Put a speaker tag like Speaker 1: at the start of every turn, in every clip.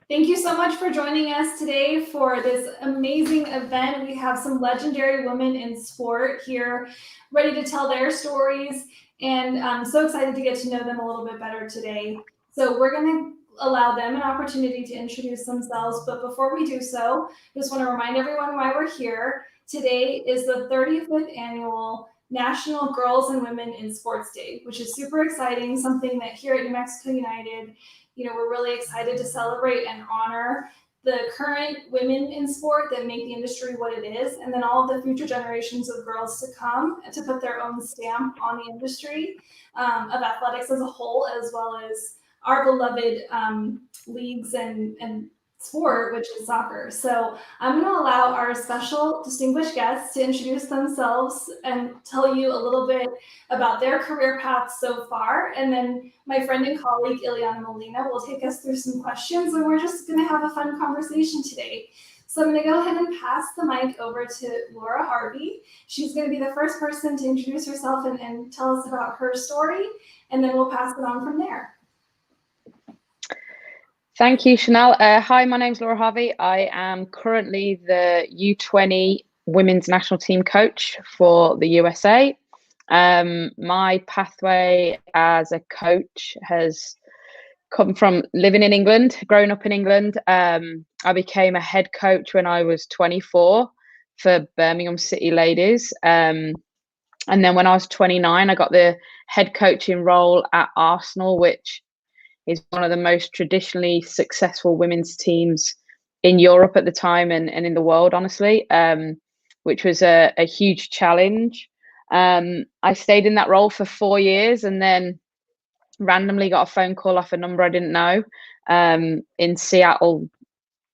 Speaker 1: Thank you so much for joining us today for this amazing event. We have some legendary women in sport here ready to tell their stories, and I'm so excited to get to know them a little bit better today. So we're going to allow them an opportunity to introduce themselves, but before we do so, just want to remind everyone why we're here. Today is the 35th annual National Girls and Women in Sports Day, which is super exciting, something that here at New Mexico United, we're really excited to celebrate and honor the current women in sport that make the industry what it is, and then all of the future generations of girls to come to put their own stamp on the industry of athletics as a whole, as well as our beloved leagues and sport, which is soccer. So I'm going to allow our special distinguished guests to introduce themselves and tell you a little bit about their career paths so far. And then my friend and colleague, Ileana Molina, will take us through some questions, and we're just going to have a fun conversation today. So I'm going to go ahead and pass the mic over to Laura Harvey. She's going to be the first person to introduce herself and tell us about her story, and then we'll pass it on from there.
Speaker 2: Thank you, Chanel. Hi, my name's Laura Harvey. I am currently the U20 women's national team coach for the USA. My pathway as a coach has come from living in England, growing up in England. I became a head coach when I was 24 for Birmingham City Ladies. And then when I was 29, I got the head coaching role at Arsenal, which is one of the most traditionally successful women's teams in Europe at the time and in the world, honestly, which was a huge challenge. I stayed in that role for 4 years and then randomly got a phone call off a number I didn't know in Seattle,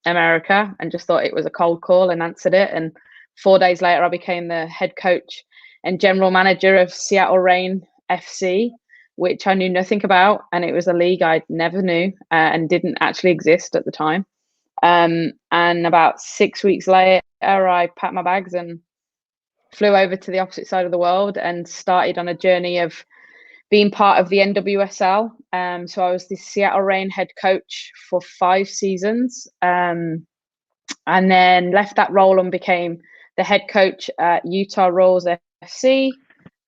Speaker 2: America, and just thought it was a cold call and answered it. And 4 days later, I became the head coach and general manager of Seattle Reign FC, which I knew nothing about, and it was a league I never knew and didn't actually exist at the time. And about 6 weeks later, I packed my bags and flew over to the opposite side of the world and started on a journey of being part of the NWSL. So I was the Seattle Reign head coach for 5 seasons, and then left that role and became the head coach at Utah Royals FC.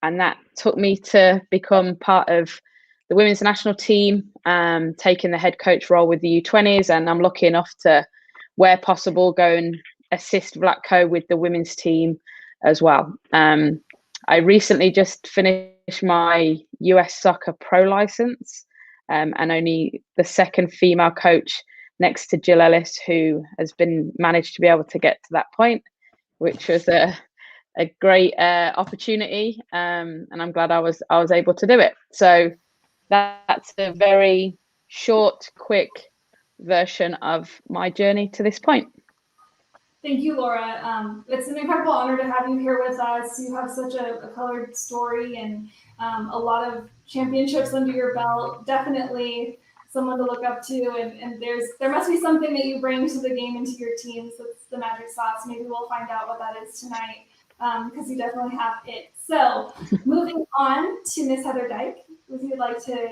Speaker 2: And that took me to become part of the women's national team, taking the head coach role with the U20s. And I'm lucky enough to, where possible, go and assist Vlatko with the women's team as well. I recently just finished my US Soccer Pro license, and only the second female coach next to Jill Ellis, who has been managed to be able to get to that point, which was a great opportunity, and I'm glad I was able to do it. So that's a very short, quick version of my journey to this point.
Speaker 1: Thank you, Laura. It's an incredible honor to have you here with us. You have such a colored story and a lot of championships under your belt. Definitely someone to look up to, and there must be something that you bring to the game and to your teams. That's the magic sauce. Maybe we'll find out what that is tonight, because you definitely have it. So moving on to Miss Heather Dyke, would you like to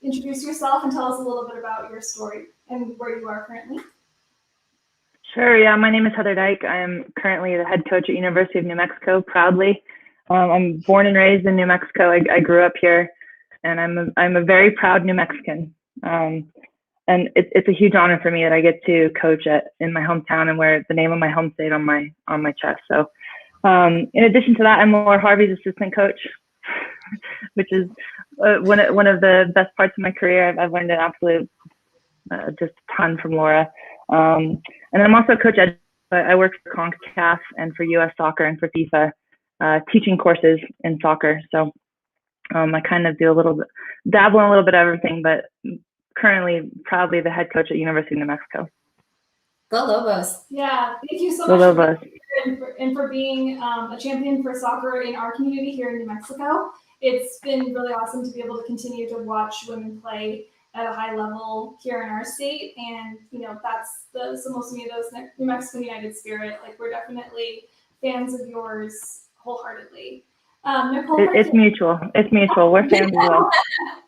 Speaker 1: introduce yourself and tell us a little bit about your story and where you are currently?
Speaker 3: Sure, yeah, my name is Heather Dyke. I am currently the head coach at University of New Mexico, proudly. I'm born and raised in New Mexico. I grew up here, and I'm a very proud New Mexican. And it's a huge honor for me that I get to coach in my hometown and wear the name of my home state on my chest. So in addition to that, I'm Laura Harvey's assistant coach, which is one of the best parts of my career. I've learned an absolute just a ton from Laura. And I'm also a coach I work for CONCACAF and for US Soccer and for FIFA, teaching courses in soccer. So I kind of dabble in a little bit of everything, but currently proudly the head coach at University of New Mexico.
Speaker 4: Go Lobos.
Speaker 1: Yeah, thank you so much for being a champion for soccer in our community here in New Mexico. It's been really awesome to be able to continue to watch women play at a high level here in our state, and that's the most of those New Mexico United spirit. Like, we're definitely fans of yours wholeheartedly. Nicole,
Speaker 3: it's mutual. We're fans as well.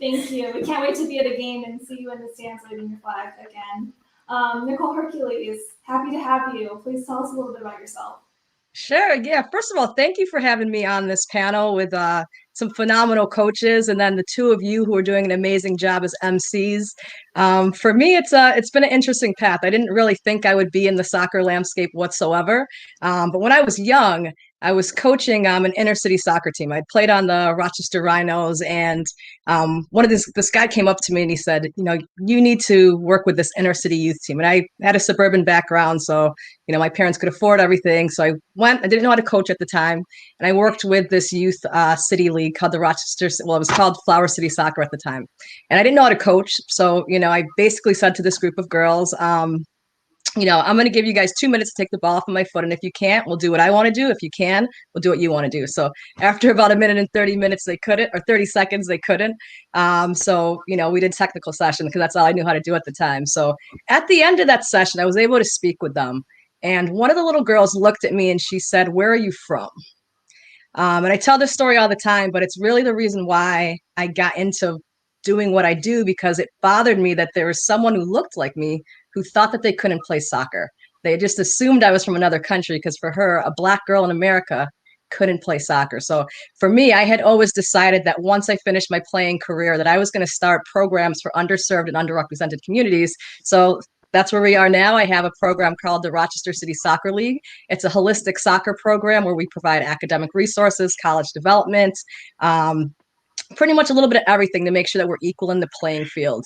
Speaker 1: Thank you. We can't wait to be at a game and see you in the stands waving your flag again. Nicole Hercules, happy to have you. Please tell us a little bit about yourself.
Speaker 5: Sure. Yeah. First of all, thank you for having me on this panel with some phenomenal coaches, and then the two of you who are doing an amazing job as MCs. For me, it's been an interesting path. I didn't really think I would be in the soccer landscape whatsoever. But when I was young, I was coaching an inner city soccer team. I played on the Rochester Rhinos, and this guy came up to me and he said, you need to work with this inner city youth team. And I had a suburban background, so my parents could afford everything. So I went. I didn't know how to coach at the time, and I worked with this youth city league called the Rochester. Well, it was called Flower City Soccer at the time, and I didn't know how to coach. So I basically said to this group of girls, I'm going to give you guys 2 minutes to take the ball off of my foot. And if you can't, we'll do what I want to do. If you can, we'll do what you want to do. So after about 1 minute and 30 minutes, they couldn't, or 30 seconds, they couldn't. So we did technical session because that's all I knew how to do at the time. So at the end of that session, I was able to speak with them. And one of the little girls looked at me and she said, "Where are you from?" And I tell this story all the time, but it's really the reason why I got into doing what I do, because it bothered me that there was someone who looked like me who thought that they couldn't play soccer. They just assumed I was from another country because for her, a Black girl in America couldn't play soccer. So for me, I had always decided that once I finished my playing career, that I was going to start programs for underserved and underrepresented communities. So that's where we are now. I have a program called the Rochester City Soccer League. It's a holistic soccer program where we provide academic resources, college development, pretty much a little bit of everything to make sure that we're equal in the playing field.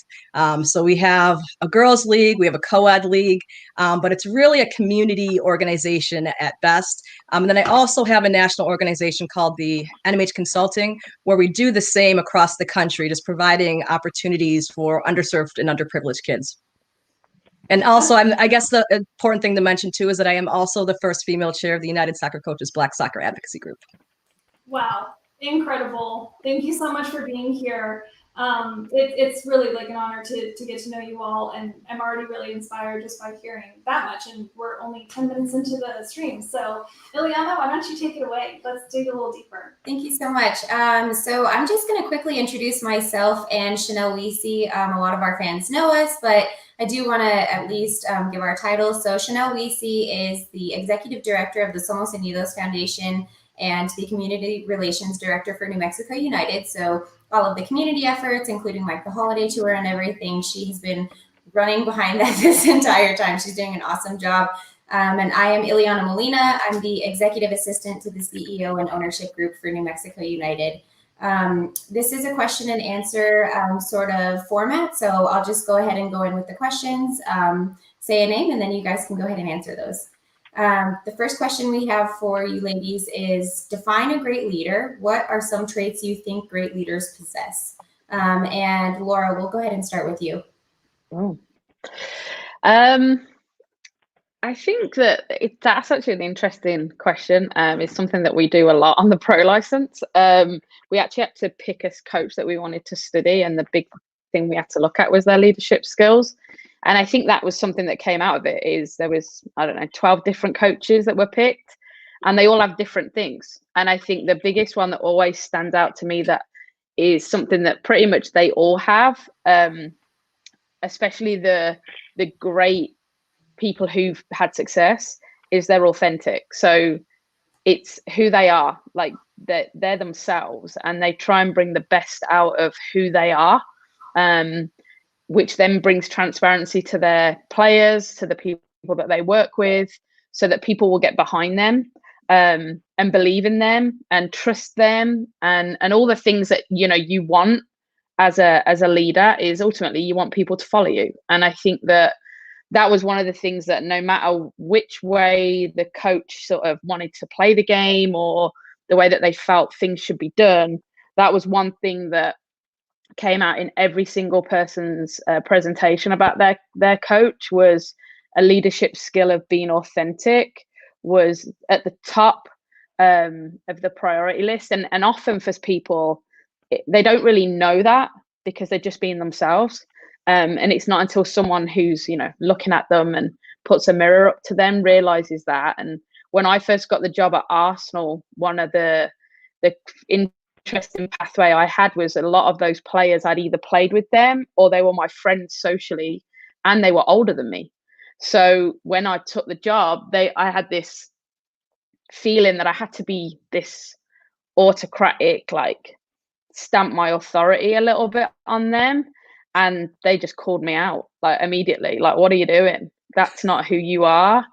Speaker 5: So we have a girls league, we have a co-ed league, but it's really a community organization at best. And then I also have a national organization called the NMH Consulting, where we do the same across the country, just providing opportunities for underserved and underprivileged kids. And also, I guess the important thing to mention too is that I am also the first female chair of the United Soccer Coaches Black Soccer Advocacy Group.
Speaker 1: Wow, incredible. Thank you so much for being here. It's really like an honor to get to know you all, and I'm already really inspired just by hearing that much, and we're only 10 minutes into the stream. So Ileana, why don't you take it away? Let's dig a little deeper.
Speaker 4: Thank you so much. So I'm just going to quickly introduce myself and Chanel Weesey. A lot of our fans know us, but I do want to at least give our title. So Chanel Weesey is the Executive Director of the Somos Unidos Foundation and the Community Relations Director for New Mexico United. So all of the community efforts, including like the holiday tour and everything, she has been running behind that this entire time. She's doing an awesome job. And I am Ileana Molina. I'm the Executive Assistant to the CEO and Ownership Group for New Mexico United. This is a question and answer sort of format. So I'll just go ahead and go in with the questions, say a name, and then you guys can go ahead and answer those. The first question we have for you ladies is, define a great leader. What are some traits you think great leaders possess? And Laura, we'll go ahead and start with you.
Speaker 2: Oh. I think that that's actually an interesting question. It's something that we do a lot on the pro license. We actually had to pick a coach that we wanted to study, and the big thing we had to look at was their leadership skills. And I think that was something that came out of it. Is there was, 12 different coaches that were picked, and they all have different things. And I think the biggest one that always stands out to me that is something that pretty much they all have, especially the great people who've had success, is they're authentic. So it's who they are, like they're themselves, and they try and bring the best out of who they are, which then brings transparency to their players, to the people that they work with, so that people will get behind them and believe in them and trust them, and all the things that you want as a leader is ultimately you want people to follow you. And I think that was one of the things that no matter which way the coach sort of wanted to play the game or the way that they felt things should be done, that was one thing that came out in every single person's presentation about their coach, was a leadership skill of being authentic was at the top of the priority list. And often for people, they don't really know that because they're just being themselves. And it's not until someone who's, looking at them and puts a mirror up to them realizes that. And when I first got the job at Arsenal, one of the interesting pathway I had was a lot of those players I'd either played with them or they were my friends socially and they were older than me. So when I took the job, I had this feeling that I had to be this autocratic, like stamp my authority a little bit on them. And they just called me out like immediately, like, what are you doing? That's not who you are.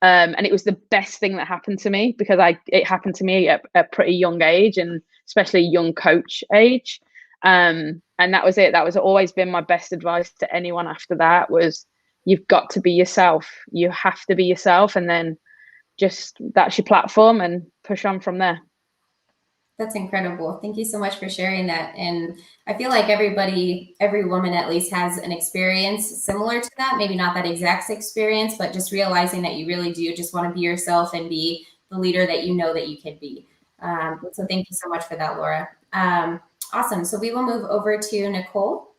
Speaker 2: And it was the best thing that happened to me, because it happened to me at a pretty young age, and especially young coach age. And that was it. That was always been my best advice to anyone after that, was you've got to be yourself. You have to be yourself, and then just that's your platform and push on from there.
Speaker 4: That's incredible. Thank you so much for sharing that. And I feel like every woman at least has an experience similar to that. Maybe not that exact experience, but just realizing that you really do just want to be yourself and be the leader that you know that you can be. So thank you so much for that, Laura. Awesome. So we will move over to Nicole.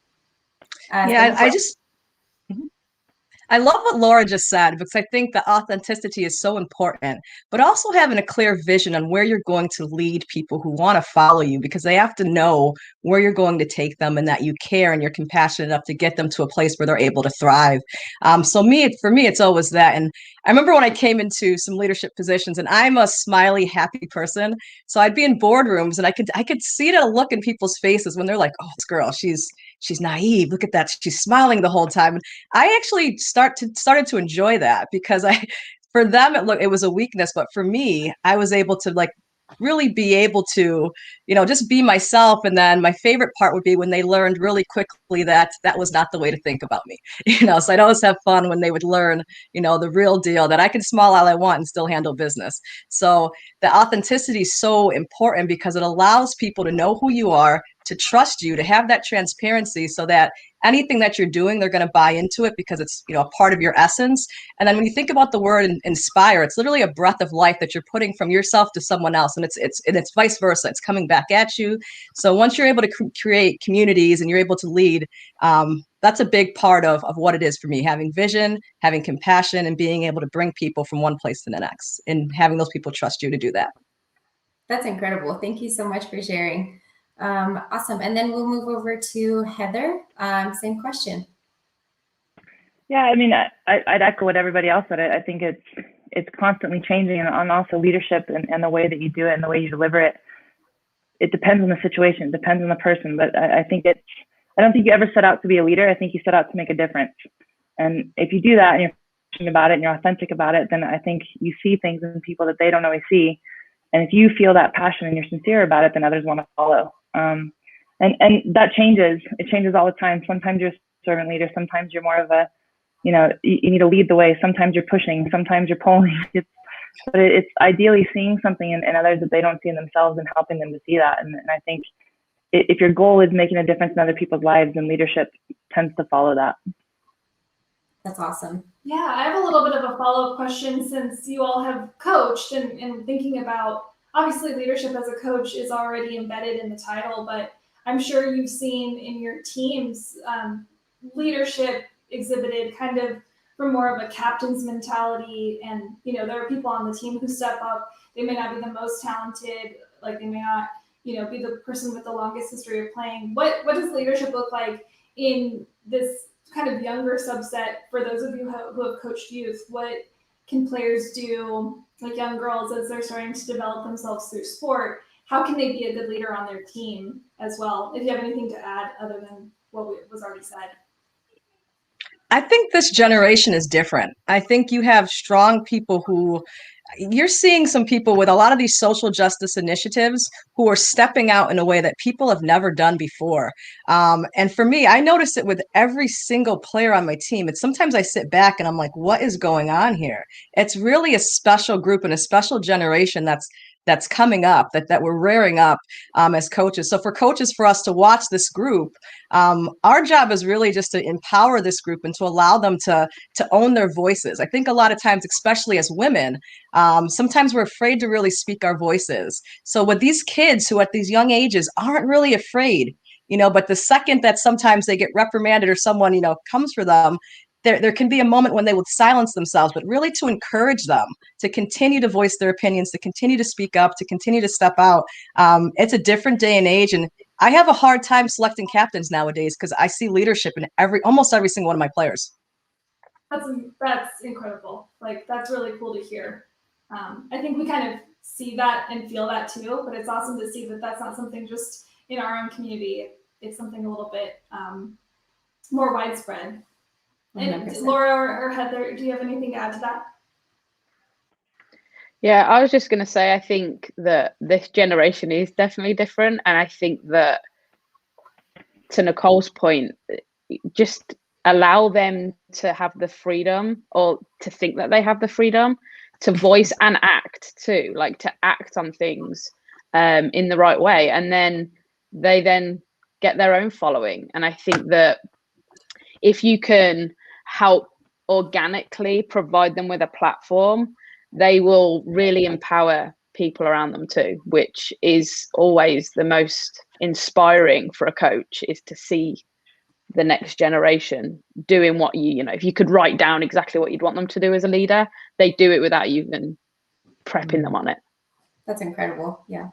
Speaker 5: I love what Laura just said, because I think the authenticity is so important, but also having a clear vision on where you're going to lead people who want to follow you, because they have to know where you're going to take them and that you care and you're compassionate enough to get them to a place where they're able to thrive. For me, it's always that. And I remember when I came into some leadership positions, and I'm a smiley, happy person. So I'd be in boardrooms and I could see the look in people's faces when they're like, oh, this girl, she's naive. Look at that. She's smiling the whole time. And I actually started to enjoy that, because for them, it was a weakness. But for me, I was able to like really be able to, just be myself. And then my favorite part would be when they learned really quickly that that was not the way to think about me, so I'd always have fun when they would learn, the real deal, that I can smile all I want and still handle business. So the authenticity is so important, because it allows people to know who you are, to trust you, to have that transparency, so that anything that you're doing, they're going to buy into it, because it's, a part of your essence. And then when you think about the word inspire, it's literally a breath of life that you're putting from yourself to someone else. And it's vice versa. It's coming back at you. So once you're able to create communities and you're able to lead, that's a big part of what it is for me, having vision, having compassion, and being able to bring people from one place to the next, and having those people trust you to do that.
Speaker 4: That's incredible. Thank you so much for sharing. Awesome. And then we'll move over to Heather. Same question.
Speaker 3: Yeah, I mean, I'd echo what everybody else said. I think it's constantly changing, and also leadership and the way that you do it and the way you deliver it. It depends on the situation, it depends on the person. But I don't think you ever set out to be a leader. I think you set out to make a difference. And if you do that and you're passionate about it and you're authentic about it, then I think you see things in people that they don't always see. And if you feel that passion and you're sincere about it, then others want to follow. And that changes. It changes all the time. Sometimes you're a servant leader. Sometimes you're more of a, you need to lead the way. Sometimes you're pushing. Sometimes you're pulling. But it's ideally seeing something in others that they don't see in themselves and helping them to see that. And I think if your goal is making a difference in other people's lives, then leadership tends to follow that.
Speaker 4: That's awesome.
Speaker 1: Yeah, I have a little bit of a follow-up question, since you all have coached and thinking about, obviously leadership as a coach is already embedded in the title, but I'm sure you've seen in your teams leadership exhibited kind of from more of a captain's mentality. And, there are people on the team who step up. They may not be the most talented, like they may not, be the person with the longest history of playing. What does leadership look like in this kind of younger subset? For those of you who have coached youth, what can players do, like young girls, as they're starting to develop themselves through sport? How can they be a good leader on their team as well? If you have anything to add other than what was already said.
Speaker 5: I think this generation is different. I think you have strong people you're seeing some people with a lot of these social justice initiatives who are stepping out in a way that people have never done before. And for me, I notice it with every single player on my team. It's sometimes I sit back and I'm like, what is going on here? It's really a special group and a special generation that's coming up, that we're rearing up as coaches. So for us to watch this group, our job is really just to empower this group and to allow them to own their voices. I think a lot of times, especially as women, sometimes we're afraid to really speak our voices. So with these kids who at these young ages aren't really afraid, but the second that sometimes they get reprimanded or someone, comes for them, there can be a moment when they would silence themselves, but really to encourage them to continue to voice their opinions, to continue to speak up, to continue to step out. It's a different day and age. And I have a hard time selecting captains nowadays, because I see leadership in almost every single one of my players.
Speaker 1: That's incredible. Like, that's really cool to hear. I think we kind of see that and feel that too, but it's awesome to see that that's not something just in our own community. It's something a little bit more widespread. And
Speaker 4: 100%.
Speaker 1: Laura or Heather, do you have anything to add to that?
Speaker 2: Yeah, I was just going to say, I think that this generation is definitely different. And I think that, to Nicole's point, just allow them to have the freedom, or to think that they have the freedom to voice and act too, like to act on things in the right way. And then they then get their own following. And I think that if you can help organically provide them with a platform, they will really empower people around them too, which is always the most inspiring for a coach, is to see the next generation doing what you know, if you could write down exactly what you'd want them to do as a leader, they do it without you even prepping them on it.
Speaker 4: That's incredible. Yeah.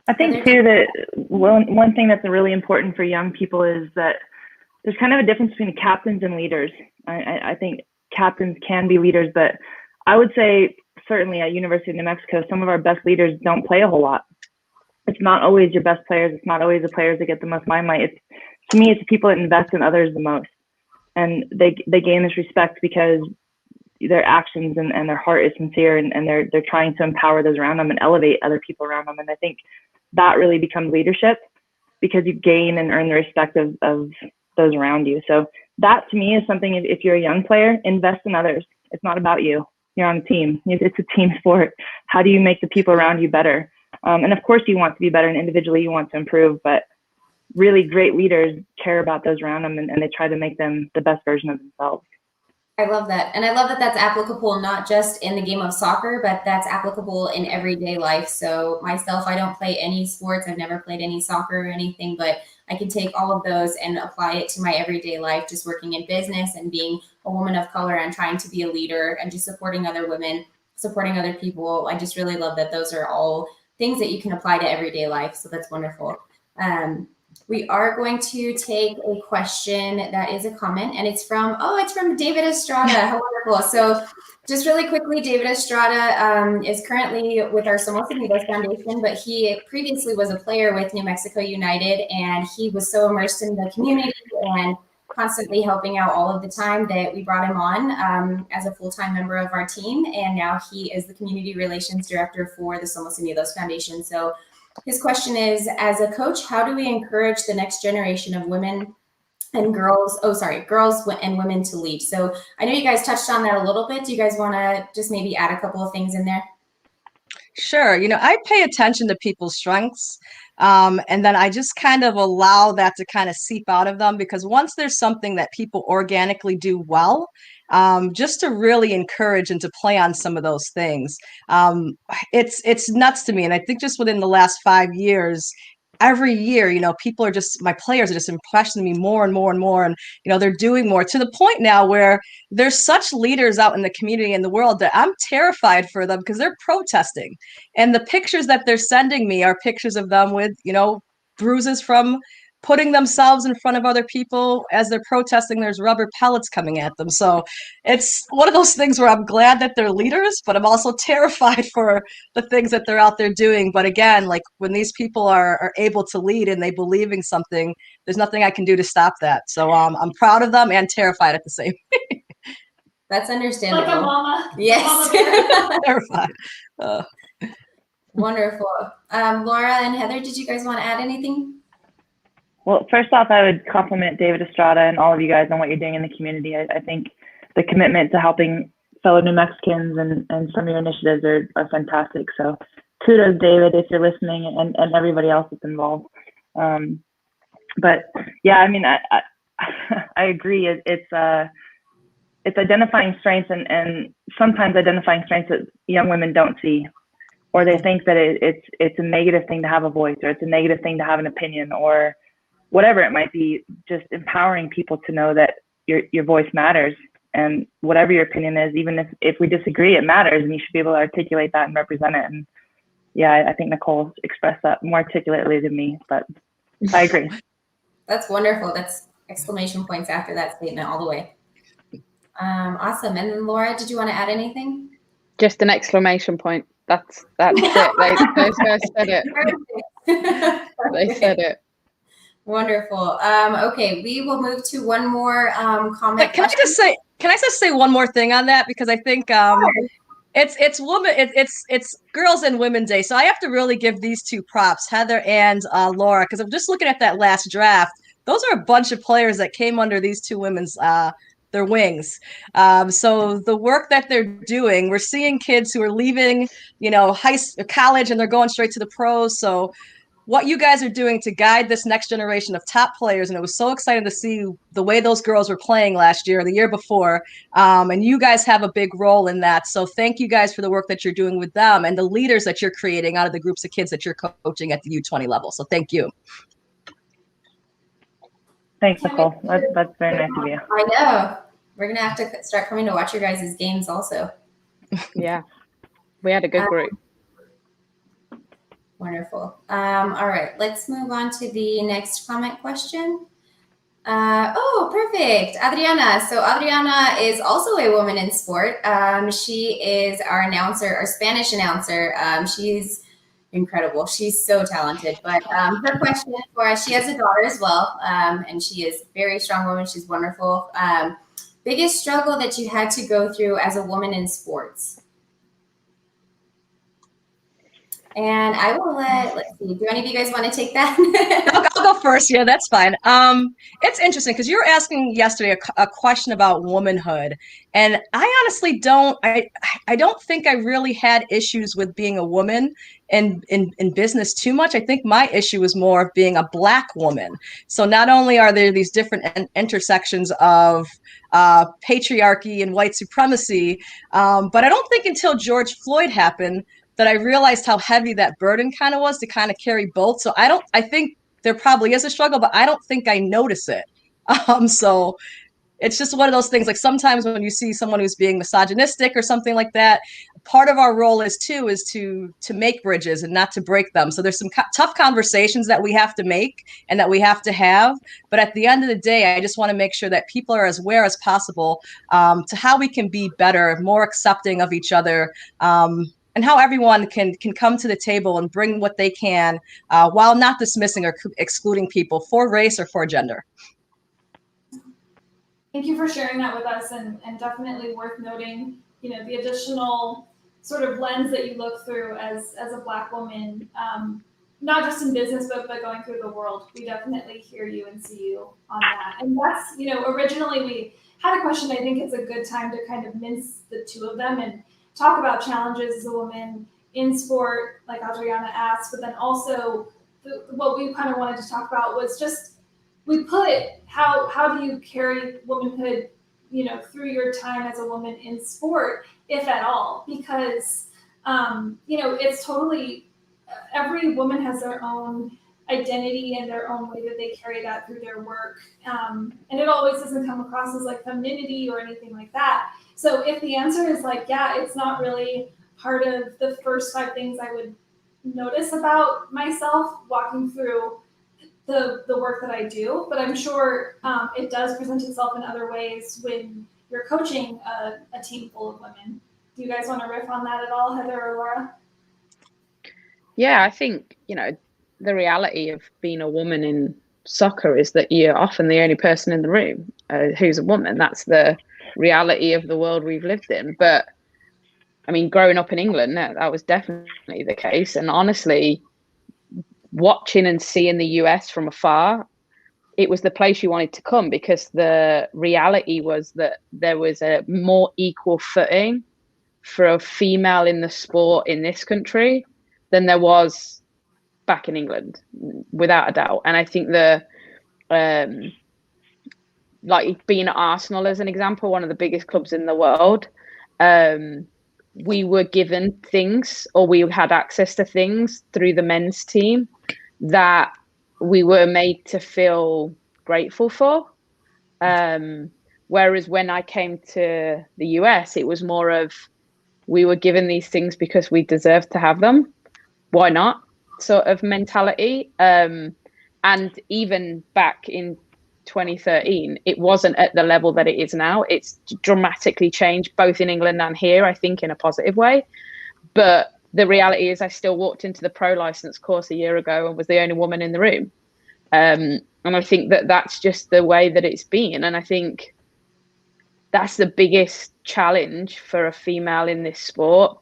Speaker 3: I think too that one thing that's really important for young people is that there's kind of a difference between captains and leaders. I think captains can be leaders, but I would say certainly at University of New Mexico, some of our best leaders don't play a whole lot. It's not always your best players. It's not always the players that get the most limelight. To me, it's the people that invest in others the most. And they gain this respect because their actions and their heart is sincere, and they're trying to empower those around them and elevate other people around them. And I think that really becomes leadership, because you gain and earn the respect of those around you. So that to me is something, if you're a young player, invest in others. It's not about you. You're on a team. It's a team sport. How do you make the people around you better? And of course you want to be better, and individually you want to improve, but really great leaders care about those around them, and they try to make them the best version of themselves.
Speaker 4: I love that. And I love that that's applicable not just in the game of soccer, but that's applicable in everyday life. So myself, I don't play any sports. I've never played any soccer or anything, but I can take all of those and apply it to my everyday life, just working in business and being a woman of color and trying to be a leader and just supporting other women, supporting other people. I just really love that those are all things that you can apply to everyday life. So that's wonderful. We are going to take a question that is a comment, and it's from David Estrada. How wonderful. So just really quickly, David Estrada is currently with our Somos Unidos Foundation, but he previously was a player with New Mexico United, and he was so immersed in the community and constantly helping out all of the time that we brought him on as a full-time member of our team. And now he is the community relations director for the Somos Unidos Foundation. So his question is, as a coach, how do we encourage the next generation of women and girls and women to lead? So I know you guys touched on that a little bit. Do you guys want to just maybe add a couple of things in there?
Speaker 5: Sure. I pay attention to people's strengths. And then I just kind of allow that to kind of seep out of them, because once there's something that people organically do well, just to really encourage and to play on some of those things. It's nuts to me. And I think just within the last 5 years, every year, my players are just impressing me more and more and more. And, they're doing more, to the point now where there's such leaders out in the community and the world that I'm terrified for them, because they're protesting. And the pictures that they're sending me are pictures of them with, bruises from putting themselves in front of other people as they're protesting. There's rubber pellets coming at them. So it's one of those things where I'm glad that they're leaders, but I'm also terrified for the things that they're out there doing. But again, like when these people are able to lead and they believe in something, there's nothing I can do to stop that. So I'm proud of them and terrified at the same.
Speaker 4: That's understandable.
Speaker 1: Like a mama.
Speaker 4: Yes.
Speaker 1: Mama
Speaker 5: Terrified.
Speaker 4: Wonderful. Laura and Heather, did you guys want to add anything?
Speaker 3: Well, first off, I would compliment David Estrada and all of you guys on what you're doing in the community. I think the commitment to helping fellow New Mexicans and some of your initiatives are fantastic. So kudos, David, if you're listening, and everybody else that's involved. But yeah, I mean, I agree. It's identifying strengths and sometimes identifying strengths that young women don't see, or they think that it's a negative thing to have a voice, or it's a negative thing to have an opinion, or whatever it might be. Just empowering people to know that your voice matters, and whatever your opinion is, even if we disagree, it matters, and you should be able to articulate that and represent it. And yeah, I think Nicole expressed that more articulately than me, but I agree.
Speaker 4: That's wonderful. That's exclamation points after that statement all the way. Awesome. And then Laura, did you want to add anything?
Speaker 2: Just an exclamation point. That's it. Those guys said it. They said it.
Speaker 4: Wonderful. Okay, we will move to one more comment.
Speaker 5: Can I just say one more thing on that, because I think it's Girls and Women Day, so I have to really give these two props, Heather and Laura, because I'm just looking at that last draft. Those are a bunch of players that came under these two women's their wings. So the work that they're doing, we're seeing kids who are leaving, college, and they're going straight to the pros. So what you guys are doing to guide this next generation of top players. And it was so exciting to see the way those girls were playing last year, the year before. And you guys have a big role in that. So thank you guys for the work that you're doing with them and the leaders that you're creating out of the groups of kids that you're coaching at the U20 level. So thank you.
Speaker 3: Thanks, Nicole. That's very nice of you.
Speaker 4: I know. We're going to have to start coming to watch your guys' games also.
Speaker 2: Yeah. We had a good group.
Speaker 4: Wonderful. All right, let's move on to the next comment question. Oh, perfect. Adriana. So Adriana is also a woman in sport. She is our announcer, our Spanish announcer. She's incredible. She's so talented. But her question for us, she has a daughter as well, and she is a very strong woman. She's wonderful. Biggest struggle that you had to go through as a woman in sports? And I will let's see, do any of you guys want to take that?
Speaker 5: I'll go first. Yeah, that's fine. It's interesting because you were asking yesterday a question about womanhood. And I honestly don't think I really had issues with being a woman in business too much. I think my issue was more of being a Black woman. So not only are there these different intersections of patriarchy and white supremacy, but I don't think until George Floyd happened that I realized how heavy that burden kind of was to kind of carry both. So I think there probably is a struggle, but I don't think I notice it. So it's just one of those things, like sometimes when you see someone who's being misogynistic or something like that, part of our role is to make bridges and not to break them. So there's some tough conversations that we have to make and that we have to have. But at the end of the day, I just want to make sure that people are as aware as possible to how we can be better, more accepting of each other, and how everyone can come to the table and bring what they can while not dismissing or excluding people for race or for gender.
Speaker 1: Thank you for sharing that with us, and definitely worth noting, the additional sort of lens that you look through as a Black woman, not just in business, but going through the world. We definitely hear you and see you on that. And that's, originally we had a question. I think it's a good time to kind of mince the two of them and talk about challenges as a woman in sport, like Adriana asked, but then also what we kind of wanted to talk about was just, we put how do you carry womanhood, through your time as a woman in sport, if at all, because, it's totally, every woman has their own identity and their own way that they carry that through their work. And it always doesn't come across as like femininity or anything like that. So if the answer is like, yeah, it's not really part of the first 5 things I would notice about myself walking through the work that I do, but I'm sure it does present itself in other ways when you're coaching a team full of women. Do you guys want to riff on that at all, Heather or Laura?
Speaker 2: Yeah, I think, the reality of being a woman in soccer is that you're often the only person in the room who's a woman. That's the reality of the world we've lived in. But I mean, growing up in England, that was definitely the case. And honestly, watching and seeing the US from afar, it was the place you wanted to come, because the reality was that there was a more equal footing for a female in the sport in this country than there was back in England, without a doubt. And I think like being at Arsenal as an example, one of the biggest clubs in the world, we were given things, or we had access to things through the men's team that we were made to feel grateful for. Whereas when I came to the US, it was more of, we were given these things because we deserved to have them. Why not? Sort of mentality. And even back in 2013, it wasn't at the level that it is now. It's dramatically changed both in England and here, I think, in a positive way. But the reality is I still walked into the pro license course a year ago and was the only woman in the room. And I think that that's just the way that it's been. And I think that's the biggest challenge for a female in this sport,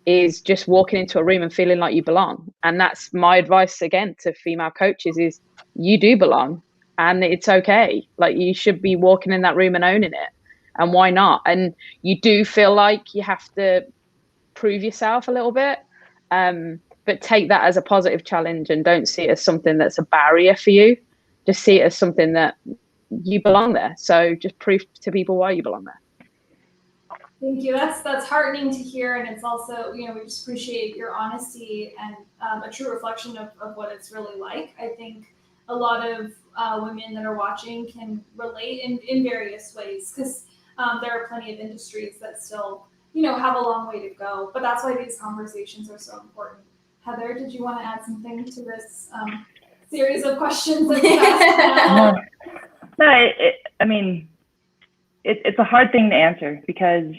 Speaker 2: is just walking into a room and feeling like you belong. And that's my advice again to female coaches, is you do belong and it's okay. Like, you should be walking in that room and owning it. And why not? And you do feel like you have to prove yourself a little bit, but take that as a positive challenge and don't see it as something that's a barrier for you. Just see it as something that you belong there. So just prove to people why you belong there.
Speaker 1: Thank you. That's heartening to hear, and it's also, we just appreciate your honesty and a true reflection of what it's really like. I think a lot of women that are watching can relate in various ways, because there are plenty of industries that still, have a long way to go. But that's why these conversations are so important. Heather, did you want to add something to this series of questions that we asked?
Speaker 3: No, it's a hard thing to answer, because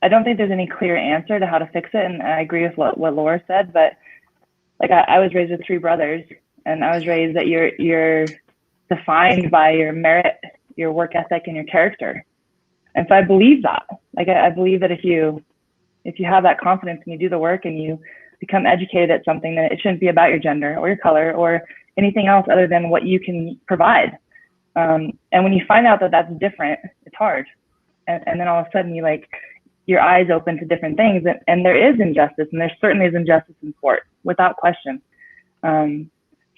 Speaker 3: I don't think there's any clear answer to how to fix it. And I agree with what Laura said, but like I was raised with 3 brothers, and I was raised that you're defined by your merit, your work ethic, and your character. And so I believe that. Like, I believe that if you have that confidence and you do the work and you become educated at something, then it shouldn't be about your gender or your color or anything else other than what you can provide. And when you find out that that's different, it's hard. And then all of a sudden your eyes open to different things, and there is injustice, and there certainly is injustice in sport, without question.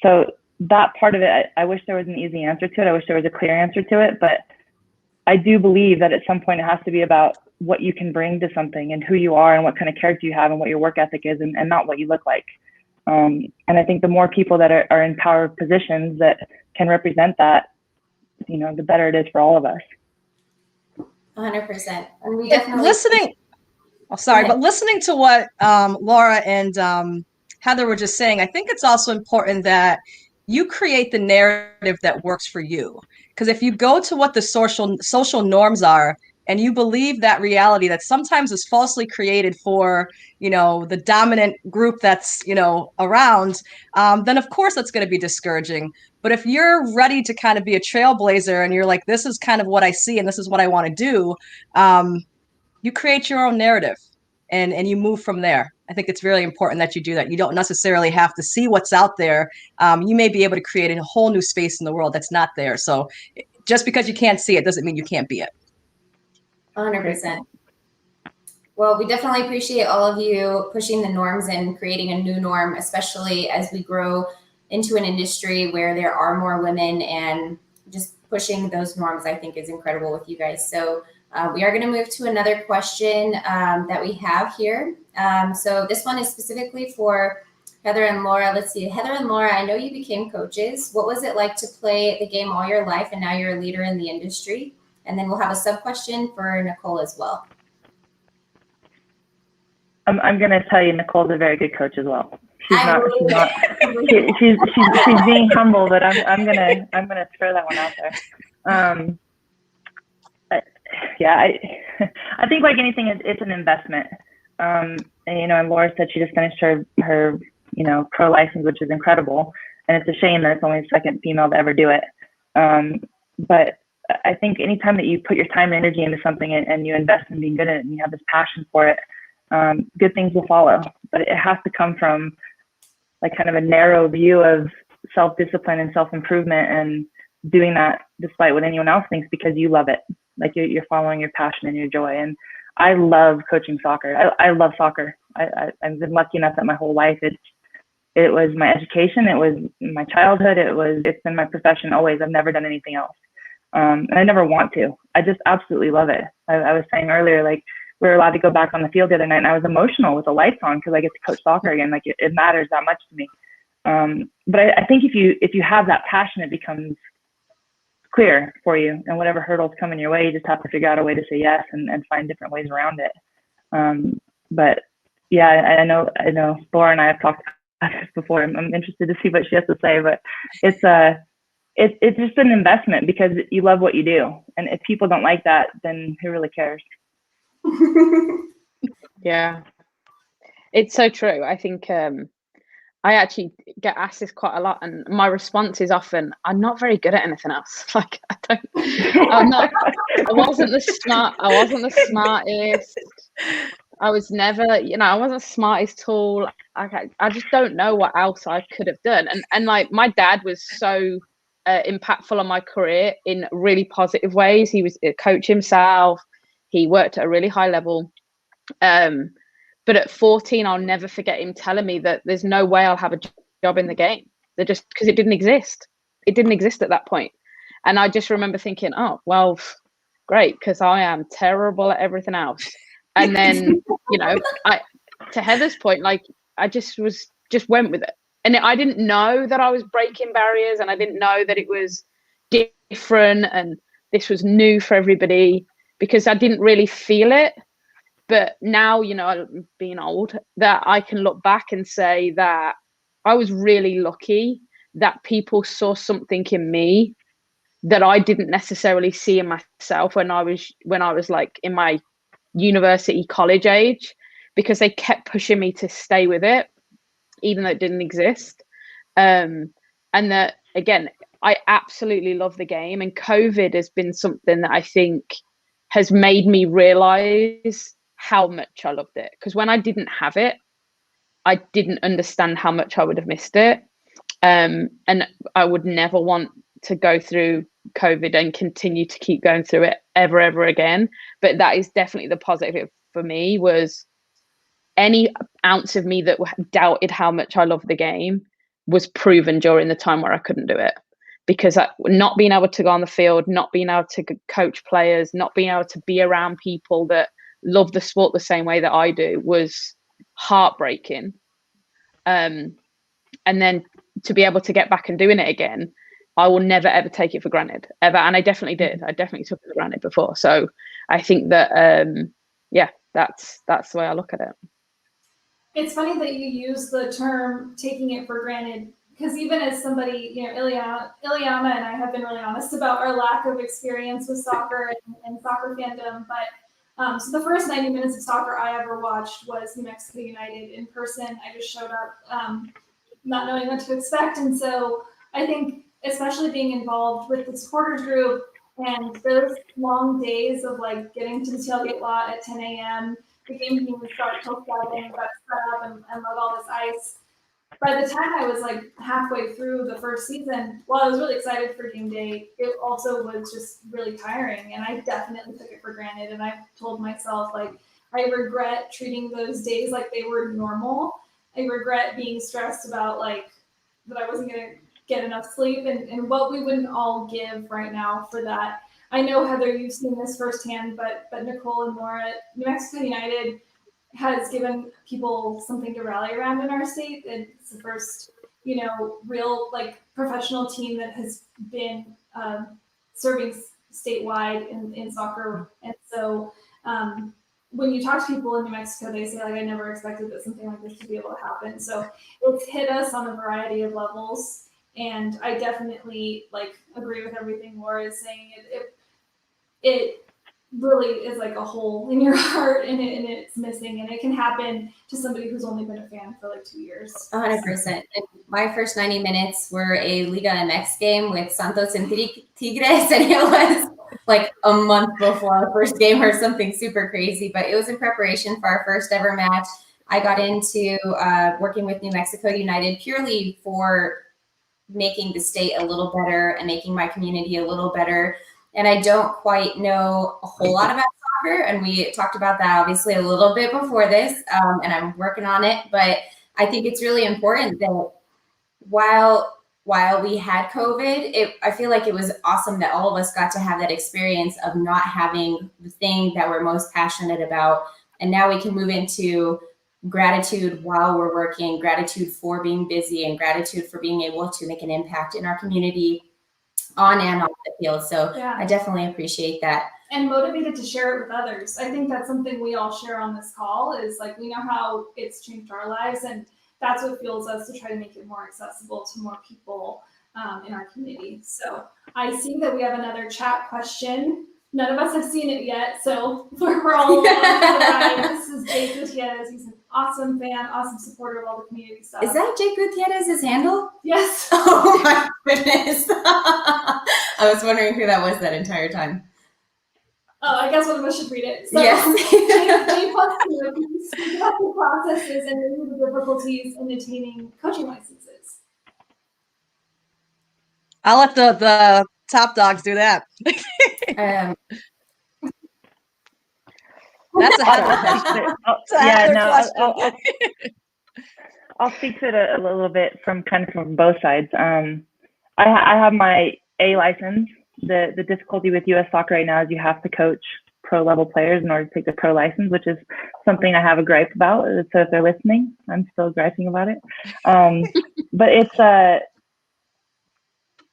Speaker 3: So that part of it, I wish there was an easy answer to it. I wish there was a clear answer to it, but I do believe that at some point it has to be about what you can bring to something and who you are and what kind of character you have and what your work ethic is, and not what you look like. And I think the more people that are in power positions that can represent that, the better it is for all of us.
Speaker 4: 100%. And we definitely
Speaker 5: but listening to what Laura and Heather were just saying, I think it's also important that you create the narrative that works for you. Because if you go to what the social norms are, and you believe that reality that sometimes is falsely created for, the dominant group that's, around, then of course that's going to be discouraging. But if you're ready to kind of be a trailblazer and you're like, this is kind of what I see and this is what I want to do, you create your own narrative and you move from there. I think it's really important that you do that. You don't necessarily have to see what's out there. You may be able to create a whole new space in the world that's not there. So just because you can't see it doesn't mean you can't be it.
Speaker 4: 100%. Well, we definitely appreciate all of you pushing the norms and creating a new norm, especially as we grow into an industry where there are more women, and just pushing those norms, I think, is incredible with you guys. So we are going to move to another question that we have here. So this one is specifically for Heather and Laura. Let's see. Heather and Laura, I know you became coaches. What was it like to play the game all your life, and now you're a leader in the industry? And then we'll have a sub question for Nicole as well.
Speaker 3: I'm going to tell you, Nicole's a very good coach as well. She's being humble, but I'm gonna throw that one out there. I think like anything, it's an investment. And Laura said she just finished her pro license, which is incredible, and it's a shame that it's only the 2nd female to ever do it. But I think anytime that you put your time and energy into something and you invest in being good at it and you have this passion for it, good things will follow. But it has to come from like kind of a narrow view of self-discipline and self-improvement, and doing that despite what anyone else thinks, because you love it. Like you're following your passion and your joy. And I love coaching soccer. I love soccer. I've been lucky enough that my whole life it was my education, it was my childhood, it's been my profession always. I've never done anything else. And I never want to. I just absolutely love it. I was saying earlier, like, we were allowed to go back on the field the other night, and I was emotional with the lights on because I get to coach soccer again. Like it matters that much to me. But I think if you have that passion, it becomes clear for you, and whatever hurdles come in your way, you just have to figure out a way to say yes and find different ways around it. But yeah, I know Laura and I have talked about this before. I'm interested to see what she has to say, but it's it's just an investment because you love what you do. And if people don't like that, then who really cares?
Speaker 2: Yeah, it's so true. I think I actually get asked this quite a lot, and my response is often, "I'm not very good at anything else." Like I'm not. I wasn't the smartest. I was never, I wasn't the smartest tool. I just don't know what else I could have done. And like my dad was so impactful on my career in really positive ways. He was a coach himself. He worked at a really high level. But at 14, I'll never forget him telling me that there's no way I'll have a job in the game. They're just because it didn't exist. It didn't exist at that point. And I just remember thinking, oh, well, great, because I am terrible at everything else. And then, I, to Heather's point, like I just went with it. And I didn't know that I was breaking barriers, and I didn't know that it was different and this was new for everybody because I didn't really feel it. But now, being old, that I can look back and say that I was really lucky that people saw something in me that I didn't necessarily see in myself when I was like in my university college age, because they kept pushing me to stay with it, even though it didn't exist. And that, again, I absolutely love the game. And COVID has been something that I think has made me realize how much I loved it. Because when I didn't have it, I didn't understand how much I would have missed it. And I would never want to go through COVID and continue to keep going through it ever again. But that is definitely the positive for me, was any ounce of me that doubted how much I loved the game was proven during the time where I couldn't do it. Because not being able to go on the field, not being able to coach players, not being able to be around people that love the sport the same way that I do was heartbreaking. And then to be able to get back and doing it again, I will never ever take it for granted, ever. And I definitely did. I definitely took it for granted before. So I think that that's the way I look at it.
Speaker 1: It's funny that you use the term taking it for granted, because even as somebody, Ileana and I have been really honest about our lack of experience with soccer and soccer fandom. But so the first 90 minutes of soccer I ever watched was New Mexico United in person. I just showed up not knowing what to expect. And so I think, especially being involved with the supporters group and those long days of like getting to the tailgate lot at 10 a.m., the game didn't even start till 7, and got set up and load all this ice. By the time I was like halfway through the first season, while I was really excited for game day, it also was just really tiring. And I definitely took it for granted. And I told myself, like, I regret treating those days like they were normal. I regret being stressed about like that I wasn't going to get enough sleep, and what we wouldn't all give right now for that. I know, Heather, you've seen this firsthand, but Nicole and Laura, New Mexico United has given people something to rally around in our state. It's the first, real like professional team that has been serving statewide in soccer. And so when you talk to people in New Mexico, they say, like, I never expected that something like this to be able to happen. So it's hit us on a variety of levels. And I definitely like agree with everything Laura is saying. It really is like a hole in your heart, and it's missing, and it can happen to somebody who's only been a fan for like 2 years.
Speaker 4: 100%. My first 90 minutes were a Liga MX game with Santos and Tigres, and it was like a month before our first game or something super crazy, but it was in preparation for our first ever match. I got into working with New Mexico United purely for making the state a little better and making my community a little better. And I don't quite know a whole lot about soccer. And we talked about that obviously a little bit before this, and I'm working on it. But I think it's really important that while we had COVID, I feel like it was awesome that all of us got to have that experience of not having the thing that we're most passionate about. And now we can move into gratitude while we're working, gratitude for being busy, and gratitude for being able to make an impact in our community on and off the field. So yeah. I definitely appreciate that.
Speaker 1: And motivated to share it with others. I think that's something we all share on this call, is like, we know how it's changed our lives, and that's what fuels us to try to make it more accessible to more people. in our community. So I see that we have another chat question. None of us have seen it yet, so we're all along for the ride. This is Jake Gutierrez. He's an awesome fan, awesome supporter of all the community stuff.
Speaker 4: Is that Jake Gutierrez's handle?
Speaker 1: Yes.
Speaker 4: Oh my goodness. I was wondering who that was that entire time.
Speaker 1: Oh, I guess one of us should read it. So,
Speaker 4: Yes.
Speaker 1: J plus 2, can you speak about the processes and maybe the difficulties in attaining coaching licenses?
Speaker 5: I'll let the top dogs do that. That's a Heather question.
Speaker 3: I'll speak to it a little bit from both sides. I have my A license. The difficulty with U.S. soccer right now is you have to coach pro level players in order to take the pro license, which is something I have a gripe about. So if they're listening, I'm still griping about it. But it's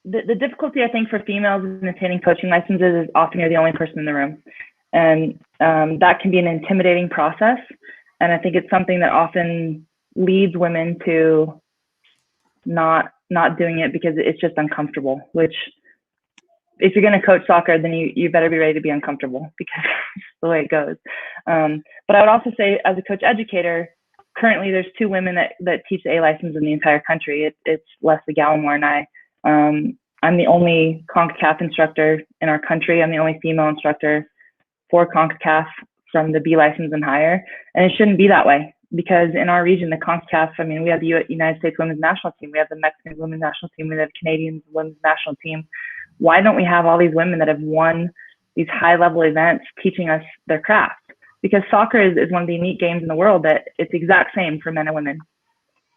Speaker 3: the difficulty, I think, for females in attaining coaching licenses is often you're the only person in the room. And that can be an intimidating process. And I think it's something that often leads women to not doing it because it's just uncomfortable, which if you're going to coach soccer, then you better be ready to be uncomfortable because it's the way it goes. But I would also say as a coach educator, currently there's 2 women that teach the A license in the entire country. It's Leslie Gallimore and I. I'm the only CONCACAF instructor in our country. I'm the only female instructor for CONCACAF from the B license and higher. And it shouldn't be that way because in our region, the CONCACAF, I mean, we have the United States women's national team. We have the Mexican women's national team. We have the Canadian women's national team. Why don't we have all these women that have won these high level events teaching us their craft? Because soccer is one of the unique games in the world that it's the exact same for men and women.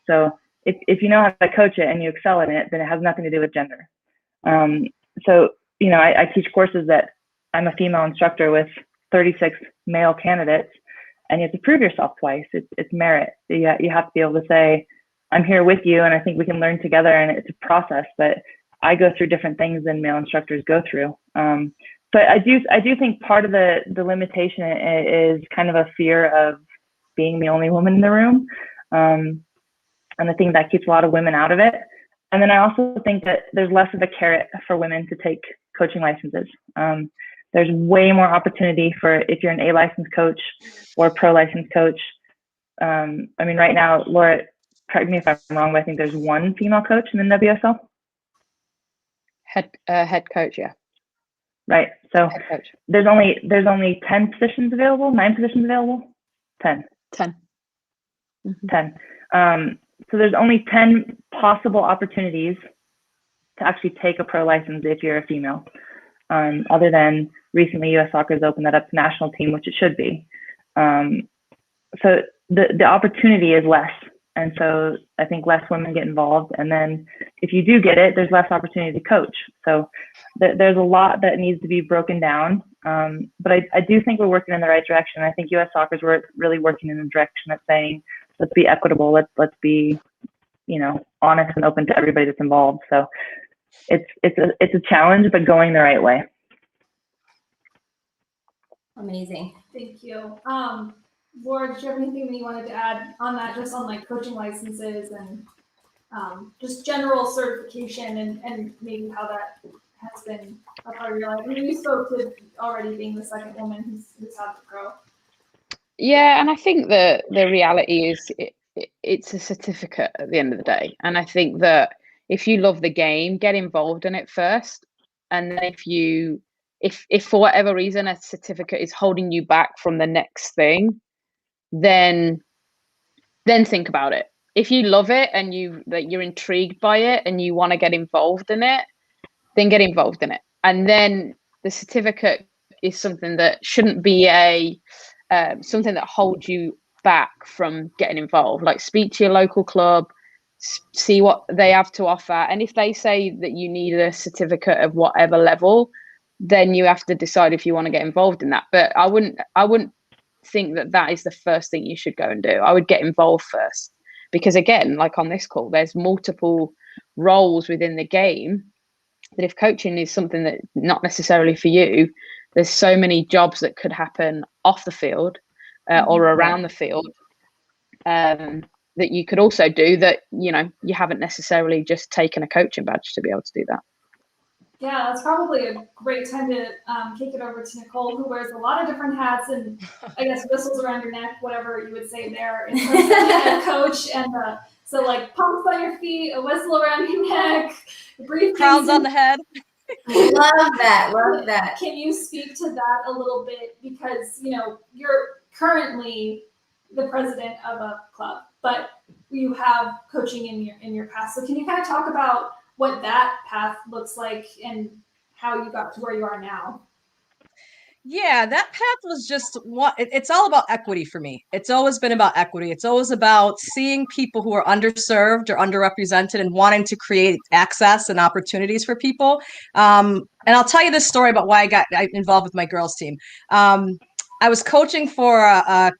Speaker 3: So if you know how to coach it and you excel in it, then it has nothing to do with gender. So, you know, I teach courses that I'm a female instructor with 36 male candidates, and you have to prove yourself twice. It's merit. You have to be able to say, I'm here with you, and I think we can learn together, and it's a process, but I go through different things than male instructors go through. So I do think part of the limitation is kind of a fear of being the only woman in the room. And I think that keeps a lot of women out of it. And then I also think that there's less of a carrot for women to take coaching licenses. There's way more opportunity for if you're an A licensed coach or a pro licensed coach. I mean, right now, Laura, correct me if I'm wrong, but I think there's 1 female coach in the WSL.
Speaker 2: Head coach, yeah.
Speaker 3: Right. So there's only 10 positions available, 9 positions available, 10.
Speaker 2: 10. Mm-hmm.
Speaker 3: 10. So there's only 10 possible opportunities to actually take a pro license if you're a female. Other than recently U.S. Soccer has opened that up to national team, which it should be. So the opportunity is less. And so I think less women get involved. And then if you do get it, there's less opportunity to coach. So there's a lot that needs to be broken down. But I do think we're working in the right direction. I think U.S. Soccer is really working in the direction that's saying, let's be equitable. Let's be, you know, honest and open to everybody that's involved. So it's a challenge, but going the right way.
Speaker 4: Amazing.
Speaker 1: Thank you. Laura, did you have anything that you wanted to add on that, just on like coaching licenses and just general certification and maybe how that has been a part of your life? I mean, you spoke to already being the second woman who's had to grow.
Speaker 2: Yeah, and I think the reality is it's a certificate at the end of the day. And I think that if you love the game, get involved in it first. And then if for whatever reason a certificate is holding you back from the next thing, then think about it. If you love it and you're intrigued by it and you want to get involved in it, then get involved in it. And then the certificate is something that shouldn't be something that holds you back from getting involved. Like, speak to your local club, see what they have to offer, and if they say that you need a certificate of whatever level, then you have to decide if you want to get involved in that. But I wouldn't think that is the first thing you should go and do. I would get involved first, because again, like on this call, there's multiple roles within the game that if coaching is something that not necessarily for you, there's so many jobs that could happen off the field or around the field that you could also do that, you know, you haven't necessarily just taken a coaching badge to be able to do that.
Speaker 1: Yeah, that's probably a great time to kick it over to Nicole, who wears a lot of different hats and I guess whistles around your neck, whatever you would say there in terms of being a coach. And so like pumps on your feet, a whistle around your neck, briefcase.
Speaker 5: Crowns on the head.
Speaker 4: Love that. Love that.
Speaker 1: Can you speak to that a little bit? Because, you know, you're currently the president of a club, but you have coaching in your past. So can you kind of talk about what that path looks like and how you got to where you are now?
Speaker 5: Yeah, that path was just it's all about equity for me. It's always been about equity. It's always about seeing people who are underserved or underrepresented and wanting to create access and opportunities for people. And I'll tell you this story about why I got involved with my girls team. I was coaching for a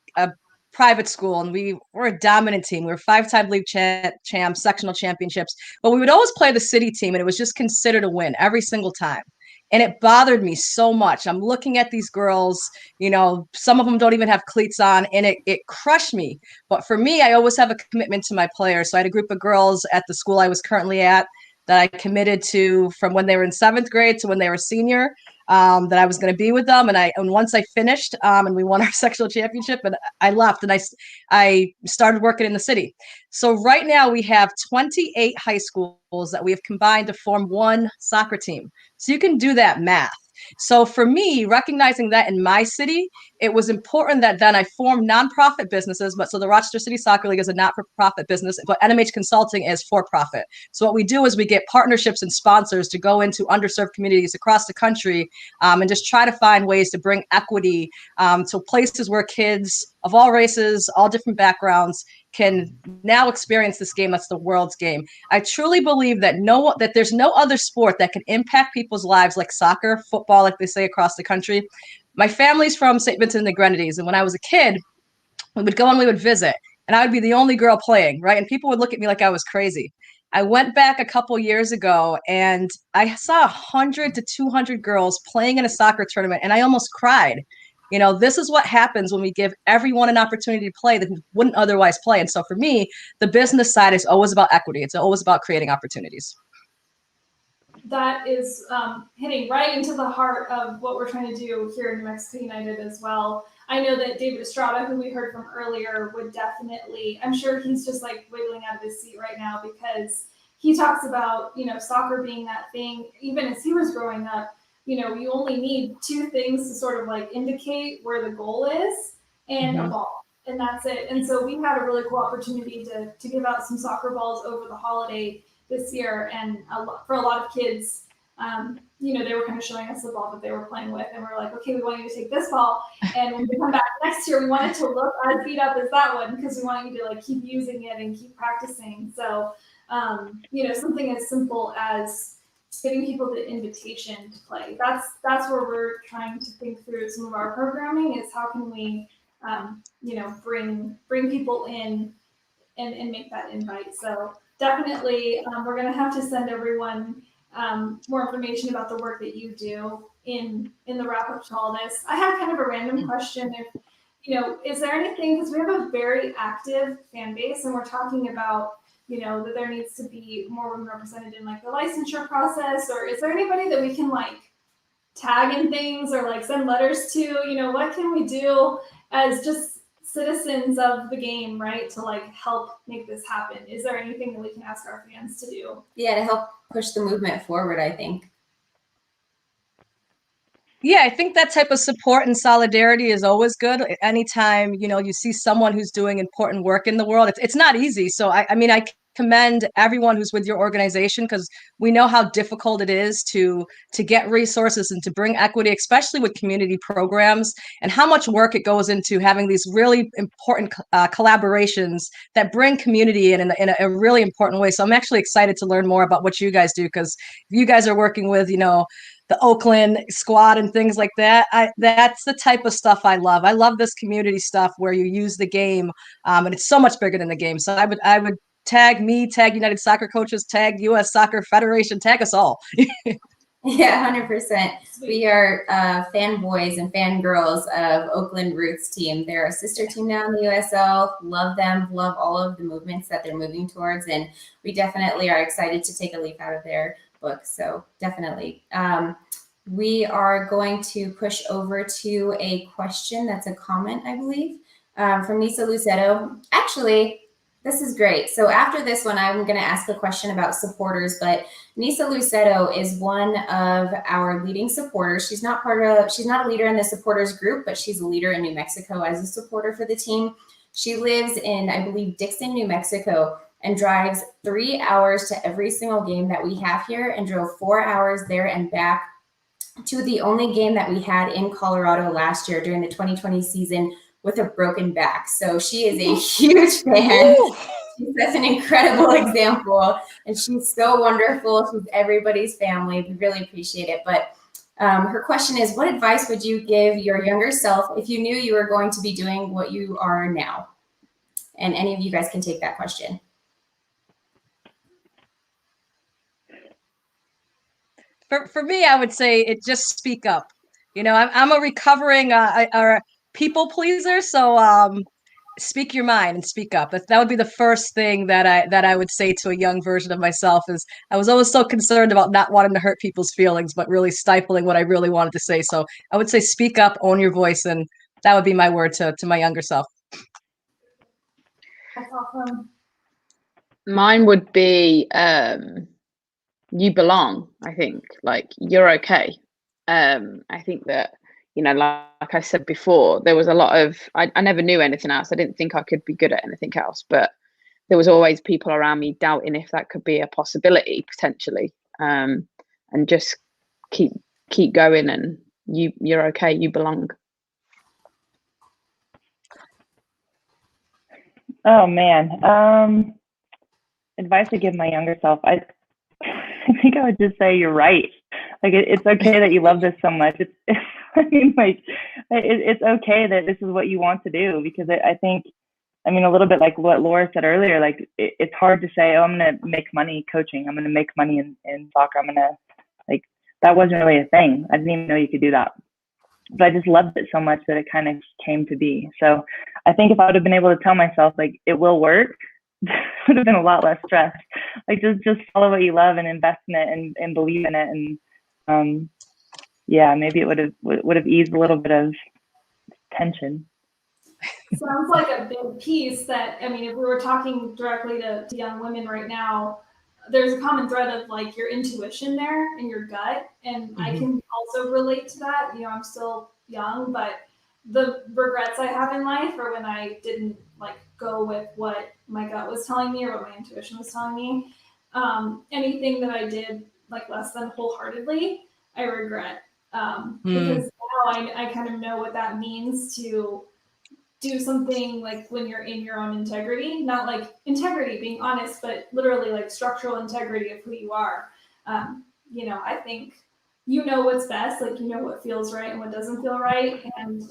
Speaker 5: private school, and we were a dominant team. We were 5-time league champs, sectional championships, but we would always play the city team, and it was just considered a win every single time. And it bothered me so much. I'm looking at these girls, you know, some of them don't even have cleats on, and it crushed me. But for me, I always have a commitment to my players. So I had a group of girls at the school I was currently at that I committed to from when they were in 7th grade to when they were senior, that I was going to be with them. And once I finished and we won our sectional championship, and I left and I started working in the city. So right now we have 28 high schools that we have combined to form one soccer team. So you can do that math. So for me, recognizing that in my city, it was important that then I formed nonprofit businesses. But so the Rochester City Soccer League is a not-for-profit business, but NMH Consulting is for-profit. So what we do is we get partnerships and sponsors to go into underserved communities across the country and just try to find ways to bring equity to places where kids of all races, all different backgrounds can now experience this game that's the world's game. I truly believe that there's no other sport that can impact people's lives like soccer, football, like they say across the country. My family's from St. Vincent and the Grenadines, and when I was a kid, we would go and we would visit, and I would be the only girl playing, right? And people would look at me like I was crazy. I went back a couple years ago, and I saw 100 to 200 girls playing in a soccer tournament, and I almost cried. You know, this is what happens when we give everyone an opportunity to play that wouldn't otherwise play. And so for me, the business side is always about equity. It's always about creating opportunities.
Speaker 1: That is hitting right into the heart of what we're trying to do here in New Mexico United as well. I know that David Estrada, who we heard from earlier, would definitely, I'm sure he's just like wiggling out of his seat right now because he talks about, you know, soccer being that thing, even as he was growing up. You know, you only need 2 things to sort of like indicate where the goal is and a ball, and that's it. And so we had a really cool opportunity to give out some soccer balls over the holiday this year, and for a lot of kids, you know, they were kind of showing us the ball that they were playing with, and we're like, okay, we want you to take this ball, and when we come back next year, we want it to look as beat up as that one because we want you to like keep using it and keep practicing. So, you know, something as simple as giving people the invitation to play. That's where we're trying to think through some of our programming is how can we, you know, bring people in and make that invite. So definitely, we're going to have to send everyone more information about the work that you do in the wrap up to all this. I have kind of a random question. If, you know, is there anything, because we have a very active fan base and we're talking about, you know, that there needs to be more women represented in like the licensure process, or is there anybody that we can like tag in things or like send letters to? You know, what can we do as just citizens of the game, right, to like help make this happen? Is there anything that we can ask our fans to do?
Speaker 4: Yeah, to help push the movement forward, I think.
Speaker 5: Yeah, I think that type of support and solidarity is always good. Anytime, you know, you see someone who's doing important work in the world, it's not easy. So I mean, I commend everyone who's with your organization because we know how difficult it is to get resources and to bring equity, especially with community programs, and how much work it goes into having these really important collaborations that bring community in a really important way. So I'm actually excited to learn more about what you guys do, because you guys are working with, you know, the Oakland squad and things like that. That's the type of stuff I love. I love this community stuff where you use the game, and it's so much bigger than the game. So I would tag me, tag United Soccer Coaches, tag U.S. Soccer Federation, tag us all.
Speaker 4: Yeah, 100%. We are fanboys and fangirls of Oakland Roots team. They're a sister team now in the USL. Love them. Love all of the movements that they're moving towards. And we definitely are excited to take a leaf out of their book. So definitely. We are going to push over to a question that's a comment, I believe, from Nisa Lucetto. Actually, this is great. So after this one, I'm going to ask a question about supporters, but Nisa Lucetto is one of our leading supporters. She's not a leader in the supporters group, but she's a leader in New Mexico as a supporter for the team. She lives in, I believe, Dixon, New Mexico, and drives 3 hours to every single game that we have here, and drove 4 hours there and back to the only game that we had in Colorado last year during the 2020 season with a broken back. So she is a huge fan. She sets an incredible example, and she's so wonderful. She's everybody's family. We really appreciate it. But her question is, what advice would you give your younger self if you knew you were going to be doing what you are now? And any of you guys can take that question.
Speaker 5: For me, I would say it just speak up. You know, I'm a recovering people pleaser, so speak your mind and speak up. That would be the first thing that I would say to a young version of myself. Is I was always so concerned about not wanting to hurt people's feelings, but really stifling what I really wanted to say. So I would say speak up, own your voice, and that would be my word to my younger self.
Speaker 1: That's awesome.
Speaker 2: Mine would be you belong. I think, like, you're okay. I think that, you know, like I said before, there was a lot of I never knew anything else. I didn't think I could be good at anything else, but there was always people around me doubting if that could be a possibility potentially. And just keep going, and you're okay. You belong.
Speaker 3: Oh man. Advice to give my younger self. I think I would just say you're right. Like it's okay that you love this so much. I mean, like it's okay that this is what you want to do, because I think, I mean, a little bit like what Laura said earlier, like it's hard to say, oh, I'm going to make money coaching. I'm going to make money in soccer. I'm going to, like, that wasn't really a thing. I didn't even know you could do that. But I just loved it so much that it kind of came to be. So I think if I would have been able to tell myself, like, it will work, it would have been a lot less stress. Like, just follow what you love and invest in it and believe in it. And yeah, maybe it would have eased a little bit of tension.
Speaker 1: Sounds like a big piece that, I mean, if we were talking directly to young women right now, there's a common thread of like your intuition there and your gut. And I can also relate to that. You know, I'm still young, but the regrets I have in life are when I didn't like go with what my gut was telling me or what my intuition was telling me. Anything that I did like less than wholeheartedly, I regret. Because now I kind of know what that means to do something like when you're in your own integrity, not like integrity being honest, but literally like structural integrity of who you are. You know, I think you know what's best, like you know what feels right and what doesn't feel right. And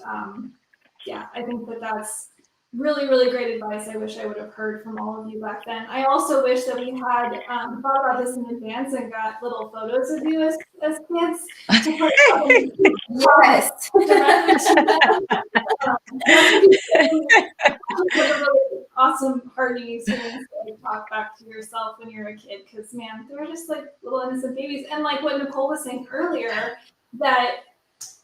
Speaker 1: yeah, I think that that's really, really great advice. I wish I would have heard from all of you back then. I also wish that we had thought about this in advance and got little photos of you as kids to put up in
Speaker 4: Yes.
Speaker 1: a really awesome, heartening experience to like, talk back to yourself when you're a kid, because man, they were just like little innocent babies. And like what Nicole was saying earlier, that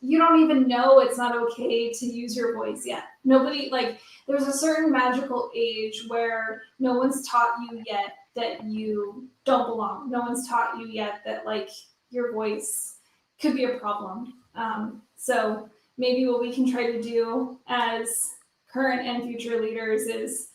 Speaker 1: you don't even know it's not okay to use your voice yet. Nobody, like, there's a certain magical age where no one's taught you yet that you don't belong. No one's taught you yet that like your voice could be a problem. So maybe what we can try to do as current and future leaders is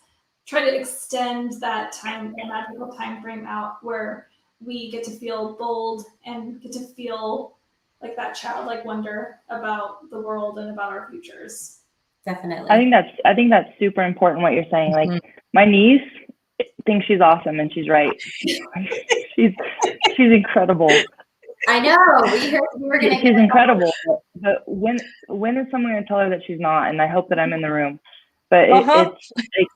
Speaker 1: try to extend that time, the magical time frame out where we get to feel bold and get to feel like that childlike wonder about the world and about our futures.
Speaker 4: Definitely.
Speaker 3: I think that's super important what you're saying. Like my niece thinks she's awesome and she's right. she's incredible.
Speaker 4: I know. We were gonna.
Speaker 3: She's incredible. But when is someone gonna tell her that she's not? And I hope that I'm in the room. But it's like,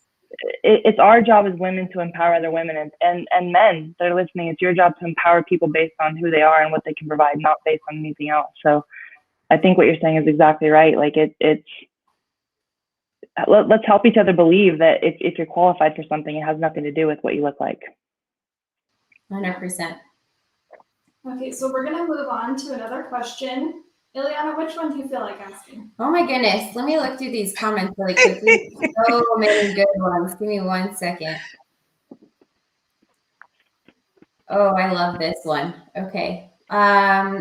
Speaker 3: it's our job as women to empower other women, and men that are listening. It's your job to empower people based on who they are and what they can provide, not based on anything else. So I think what you're saying is exactly right. Like let's help each other believe that if you're qualified for something, it has nothing to do with what you look like.
Speaker 4: 100%.
Speaker 1: Okay, so we're gonna move on to another question. Ileana, which one do you feel like asking?
Speaker 4: Oh my goodness. Let me look through these comments really quickly. So many good ones. Give me 1 second. Oh, I love this one. Okay.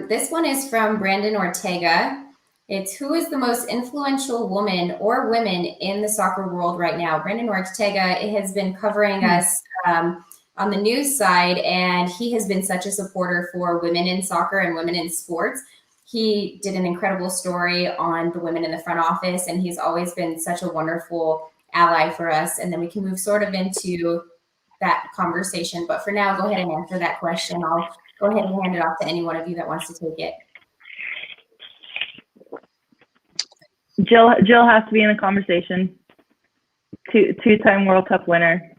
Speaker 4: This one is from Brandon Ortega. It's who is the most influential woman or women in the soccer world right now? Brandon Ortega has been covering us on the news side, and he has been such a supporter for women in soccer and women in sports. He did an incredible story on the women in the front office, and he's always been such a wonderful ally for us. And then we can move sort of into that conversation. But for now, go ahead and answer that question. I'll go ahead and hand it off to any one of you that wants to take it.
Speaker 3: Jill has to be in the conversation. Two-time World Cup winner.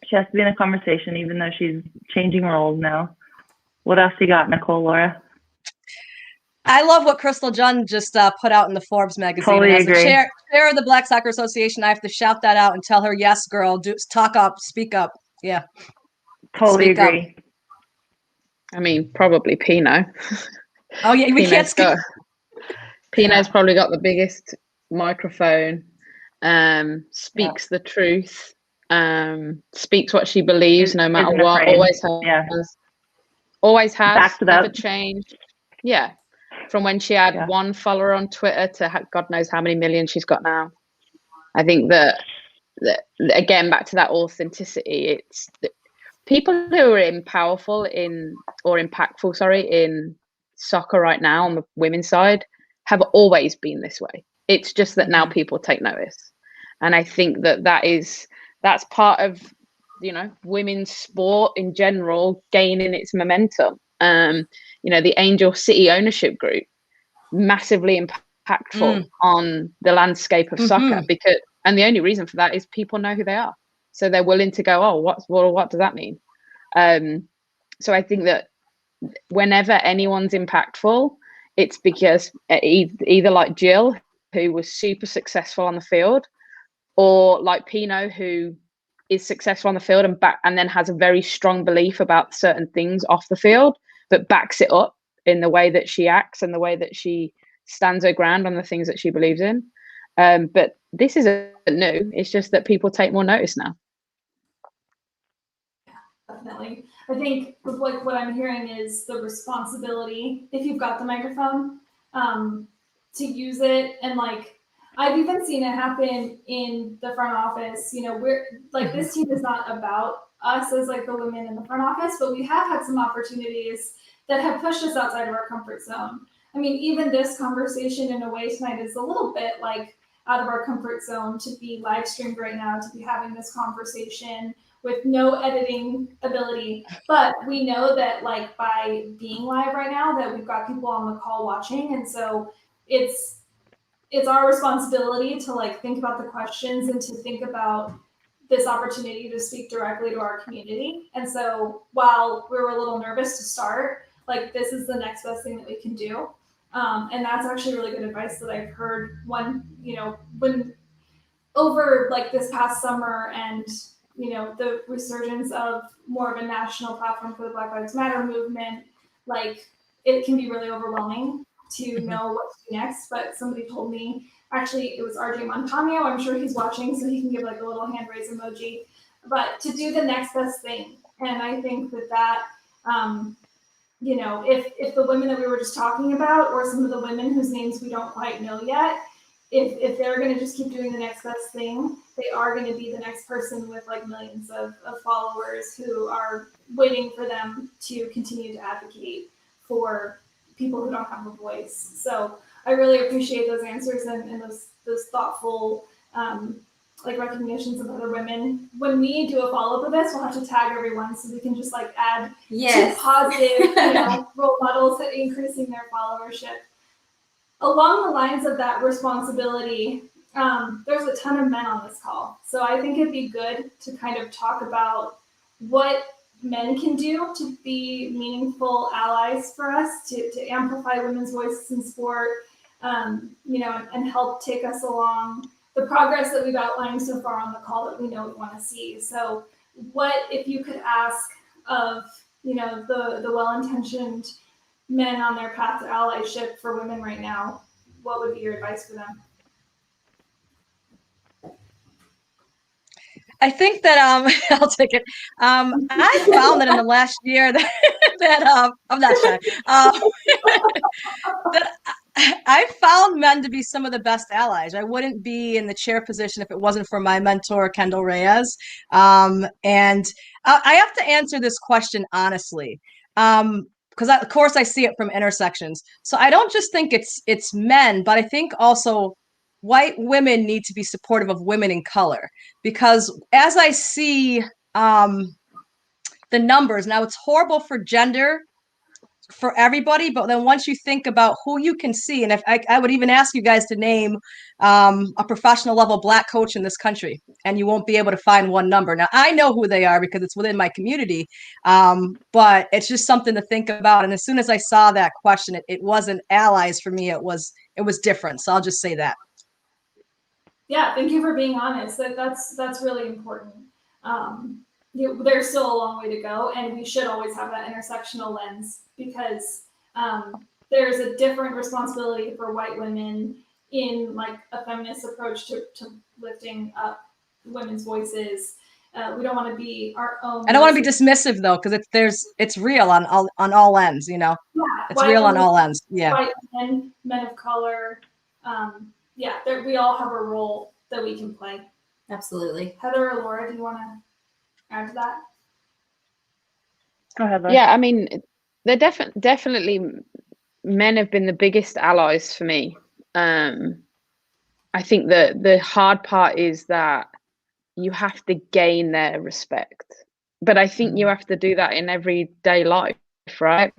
Speaker 3: She has to be in the conversation, even though she's changing roles now. What else you got, Nicole, Laura?
Speaker 5: I love what Crystal Dunn just put out in the Forbes magazine.
Speaker 3: Totally
Speaker 5: As
Speaker 3: agree.
Speaker 5: the chair of the Black Soccer Association, I have to shout that out and tell her, yes, girl, talk up, speak up. Yeah.
Speaker 3: Totally
Speaker 5: Speak up.
Speaker 3: agree.
Speaker 2: I mean, probably Pino.
Speaker 5: Oh yeah, we can't skip.
Speaker 2: Pino's probably got the biggest microphone. Speaks the truth. Speaks what she believes, no matter what.
Speaker 3: Afraid.
Speaker 2: Always has.
Speaker 3: Backs it
Speaker 2: Never
Speaker 3: up.
Speaker 2: changed. Yeah. From when she had one follower on Twitter to God knows how many million she's got now. I think that again, back to that authenticity, it's people who are impactful in soccer right now on the women's side have always been this way. It's just that now people take notice. And I think that's part of, women's sport in general gaining its momentum. The Angel City ownership group, massively impactful on the landscape of soccer, and the only reason for that is people know who they are. So they're willing to go, oh, what does that mean? So I think that whenever anyone's impactful, it's because either like Jill, who was super successful on the field, or like Pino, who is successful on the field and then has a very strong belief about certain things off the field, but backs it up in the way that she acts and the way that she stands her ground on the things that she believes in. But this isn't new. It's just that people take more notice now.
Speaker 1: Definitely. I think like what I'm hearing is the responsibility, if you've got the microphone, to use it. And like, I've even seen it happen in the front office. We're like, this team is not about us as like the women in the front office, but we have had some opportunities that have pushed us outside of our comfort zone. I mean, even this conversation in a way tonight is a little bit like out of our comfort zone to be live streamed right now, to be having this conversation with no editing ability. But we know that like by being live right now that we've got people on the call watching. And so it's our responsibility to like think about the questions and to think about this opportunity to speak directly to our community. And so while we were a little nervous to start, like this is the next best thing that we can do. And that's actually really good advice that I've heard when over like this past summer and, the resurgence of more of a national platform for the Black Lives Matter movement, like it can be really overwhelming to know what to do next. But somebody told me, actually it was RJ Montamio, I'm sure he's watching, so he can give like a little hand raise emoji, but to do the next best thing. And I think that if the women that we were just talking about, or some of the women whose names we don't quite know yet, if they're going to just keep doing the next best thing, they are going to be the next person with like millions of followers who are waiting for them to continue to advocate for people who don't have a voice. So I really appreciate those answers and those thoughtful like recognitions of other women. When we do a follow-up of this, we'll have to tag everyone so we can just like add two positive role models that increasing their followership. Along the lines of that responsibility, there's a ton of men on this call. So I think it'd be good to kind of talk about what men can do to be meaningful allies for us, to amplify women's voices in sport, and help take us along the progress that we've outlined so far on the call that we know we want to see. So what if you could ask of, the well-intentioned men on their path to allyship for women right now, what would be your advice for them?
Speaker 5: I think that I'll take it. I found that in the last year that I'm not shy. That I found men to be some of the best allies. I wouldn't be in the chair position if it wasn't for my mentor, Kendall Reyes. And I have to answer this question honestly. Because of course I see it from intersections. So I don't just think it's men, but I think also white women need to be supportive of women in color, because as I see the numbers now, it's horrible for gender for everybody, but then once you think about who you can see, and if I would even ask you guys to name a professional level Black coach in this country, and you won't be able to find one number. Now I know who they are because it's within my community, but it's just something to think about. And as soon as I saw that question, it wasn't allies for me, it was different. So I'll just say that.
Speaker 1: Yeah, thank you for being honest. That's really important. There's still a long way to go, and we should always have that intersectional lens, because there's a different responsibility for white women in like a feminist approach to lifting up women's voices. We don't want to be our own.
Speaker 5: I don't want to be dismissive though, because it's real on all ends.
Speaker 1: Yeah,
Speaker 5: it's real on all ends. Yeah,
Speaker 1: white men of color. We all have a role that we can play.
Speaker 4: Absolutely.
Speaker 1: Heather or Laura, do you want to add to that?
Speaker 3: Go ahead, Laura.
Speaker 2: Yeah, I mean, they're definitely men have been the biggest allies for me. I think that the hard part is that you have to gain their respect, but I think you have to do that in everyday life, right?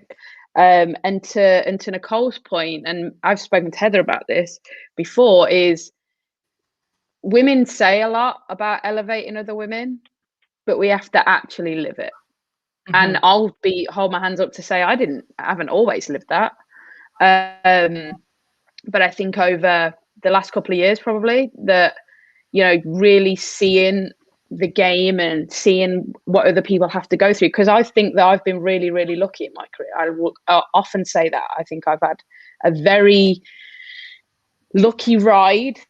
Speaker 2: And to Nicole's point, and I've spoken to Heather about this before, is women say a lot about elevating other women, but we have to actually live it. And I'll hold my hands up to say I haven't always lived that. But I think over the last couple of years, probably, that, really seeing the game and seeing what other people have to go through, because I think that I've been really, really lucky in my career. I will often say that. I think I've had a very lucky ride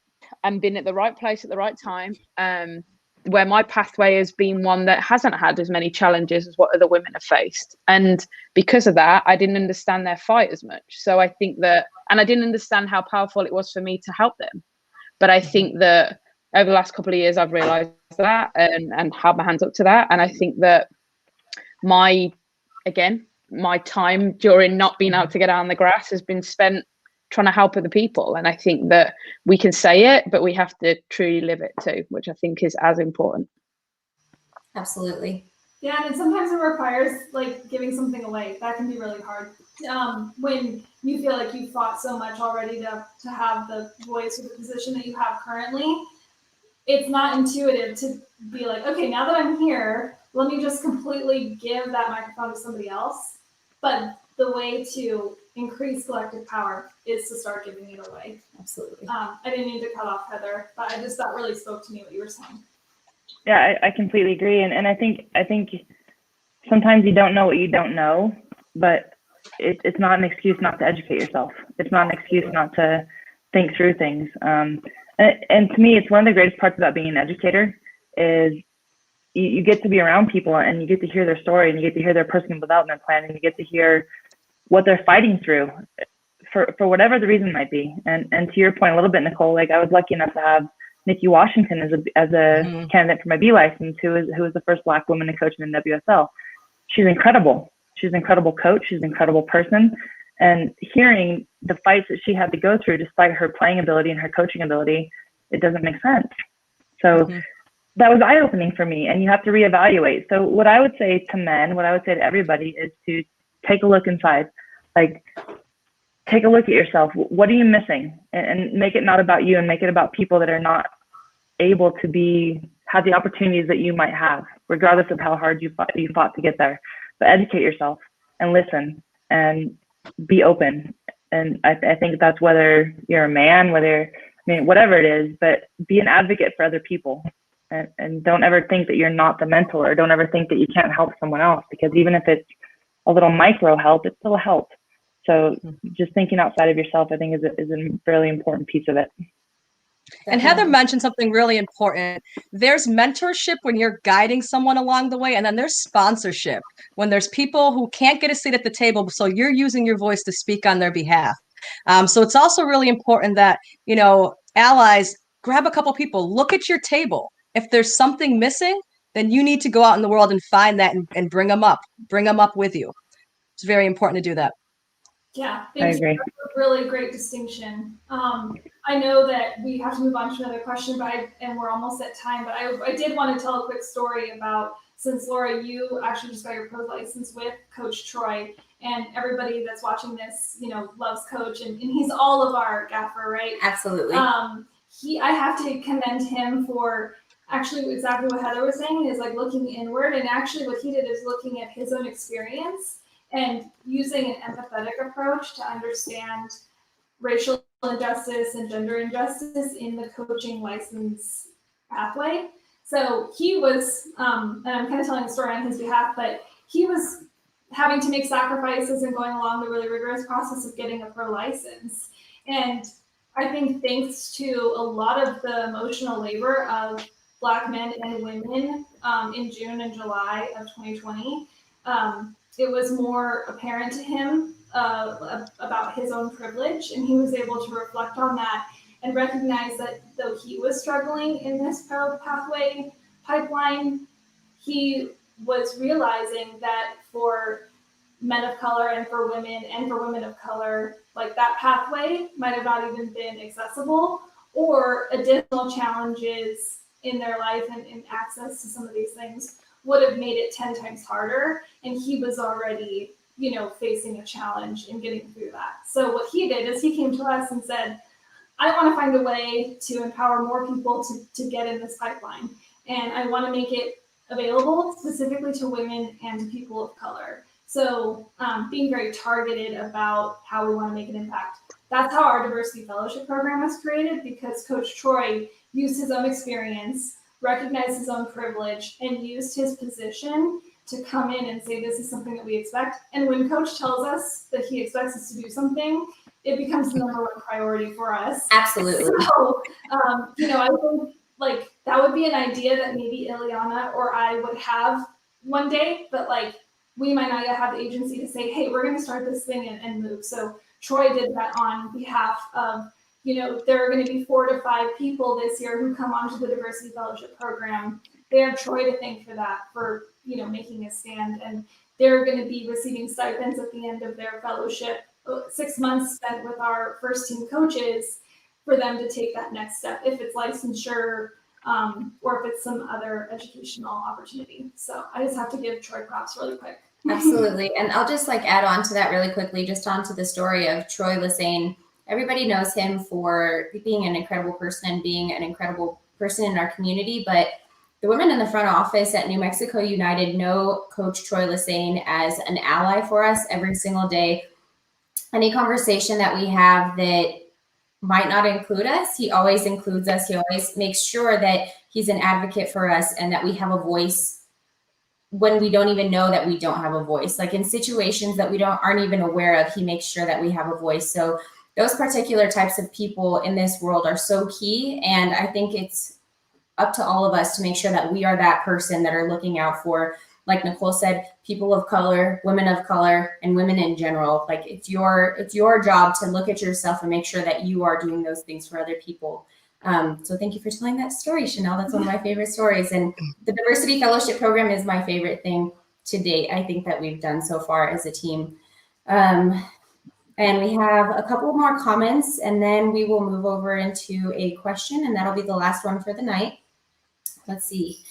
Speaker 2: and been at the right place at the right time, where my pathway has been one that hasn't had as many challenges as what other women have faced. And because of that, I didn't understand their fight as much. So I think that, and I didn't understand how powerful it was for me to help them. But I think that over the last couple of years, I've realized that and held my hands up to that. And I think that my time during not being able to get out on the grass has been spent trying to help other people. And I think that we can say it, but we have to truly live it too, which I think is as important.
Speaker 4: Absolutely.
Speaker 1: Yeah, and sometimes it requires like giving something away. That can be really hard. When you feel like you've fought so much already to have the voice or the position that you have currently, it's not intuitive to be like, okay, now that I'm here, let me just completely give that microphone to somebody else. But the way to increase collective power is to start giving it away.
Speaker 4: Absolutely.
Speaker 1: I didn't mean to cut off Heather, but that really spoke to me what you were saying.
Speaker 3: Yeah, I completely agree, and I think sometimes you don't know what you don't know, but it's not an excuse not to educate yourself. It's not an excuse not to think through things. And to me, it's one of the greatest parts about being an educator is you get to be around people and you get to hear their story and you get to hear their personal development plan and you get to hear what they're fighting through for whatever the reason might be. And to your point a little bit, Nicole, like I was lucky enough to have Nikki Washington as a candidate for my B license, who was the first Black woman to coach in the WSL. She's incredible. She's an incredible coach. She's an incredible person. And hearing the fights that she had to go through, despite her playing ability and her coaching ability, it doesn't make sense. So that was eye-opening for me, and you have to reevaluate. So what I would say to men, what I would say to everybody is to take a look inside. Like, take a look at yourself. What are you missing? And make it not about you, and make it about people that are not able to have the opportunities that you might have, regardless of how hard you fought to get there. But educate yourself and listen and be open. And I think that's whether you're a man, whatever it is, but be an advocate for other people. And don't ever think that you're not the mentor. Don't ever think that you can't help someone else, because even if it's a little micro help, it's still a help. So just thinking outside of yourself, I think, is a really important piece of it.
Speaker 5: And Heather mentioned something really important. There's mentorship when you're guiding someone along the way, and then there's sponsorship when there's people who can't get a seat at the table, so you're using your voice to speak on their behalf. So it's also really important that, allies grab a couple people, look at your table. If there's something missing, then you need to go out in the world and find that and bring them up with you. It's very important to do that.
Speaker 1: Yeah,
Speaker 3: I agree.
Speaker 1: That's a really great distinction. I know that we have to move on to another question, and we're almost at time, but I did want to tell a quick story about, since Laura, you actually just got your pro license with Coach Troy, and everybody that's watching this, loves Coach, and he's all of our gaffer, right?
Speaker 4: Absolutely.
Speaker 1: I have to commend him for actually exactly what Heather was saying, is like looking inward, and actually what he did is looking at his own experience and using an empathetic approach to understand racial injustice and gender injustice in the coaching license pathway. So he was, and I'm kind of telling a story on his behalf, but he was having to make sacrifices and going along the really rigorous process of getting a pro license. And I think thanks to a lot of the emotional labor of Black men and women in June and July of 2020, it was more apparent to him about his own privilege, and he was able to reflect on that and recognize that though he was struggling in this pro pathway pipeline, he was realizing that for men of color and for women of color, like that pathway might have not even been accessible, or additional challenges in their life and access to some of these things would have made it 10 times harder. And he was already, facing a challenge in getting through that. So what he did is he came to us and said, I want to find a way to empower more people to get in this pipeline. And I want to make it available specifically to women and to people of color. So being very targeted about how we want to make an impact. That's how our diversity fellowship program was created, because Coach Troy used his own experience, recognized his own privilege, and used his position to come in and say, this is something that we expect. And when Coach tells us that he expects us to do something, it becomes the number one priority for us.
Speaker 4: Absolutely.
Speaker 1: So, I think like that would be an idea that maybe Ileana or I would have one day, but like we might not yet have the agency to say, hey, we're going to start this thing and move. So Troy did that on behalf of, there are going to be 4 to 5 people this year who come onto the diversity fellowship program. They have Troy to thank for that, for, making a stand. And they're going to be receiving stipends at the end of their fellowship, 6 months spent with our first team coaches for them to take that next step, if it's licensure, or if it's some other educational opportunity. So I just have to give Troy props really quick.
Speaker 4: Absolutely. And I'll just add on to that really quickly, just onto the story of Troy Lassane. Everybody knows him for being an incredible person and being an incredible person in our community, but the women in the front office at New Mexico United know Coach Troy Lassane as an ally for us every single day. Any conversation that we have that might not include us, he always includes us. He always makes sure that he's an advocate for us and that we have a voice when we don't even know that we don't have a voice. Like in situations that we aren't even aware of, he makes sure that we have a voice. So those particular types of people in this world are so key. And I think it's up to all of us to make sure that we are that person that are looking out for, like Nicole said, people of color, women of color, and women in general. Like it's your job to look at yourself and make sure that you are doing those things for other people. So thank you for telling that story, Chanel. That's one of my favorite stories. And the Diversity Fellowship Program is my favorite thing to date, I think, that we've done so far as a team. And we have a couple more comments, and then we will move over into a question, and that'll be the last one for the night. Let's see.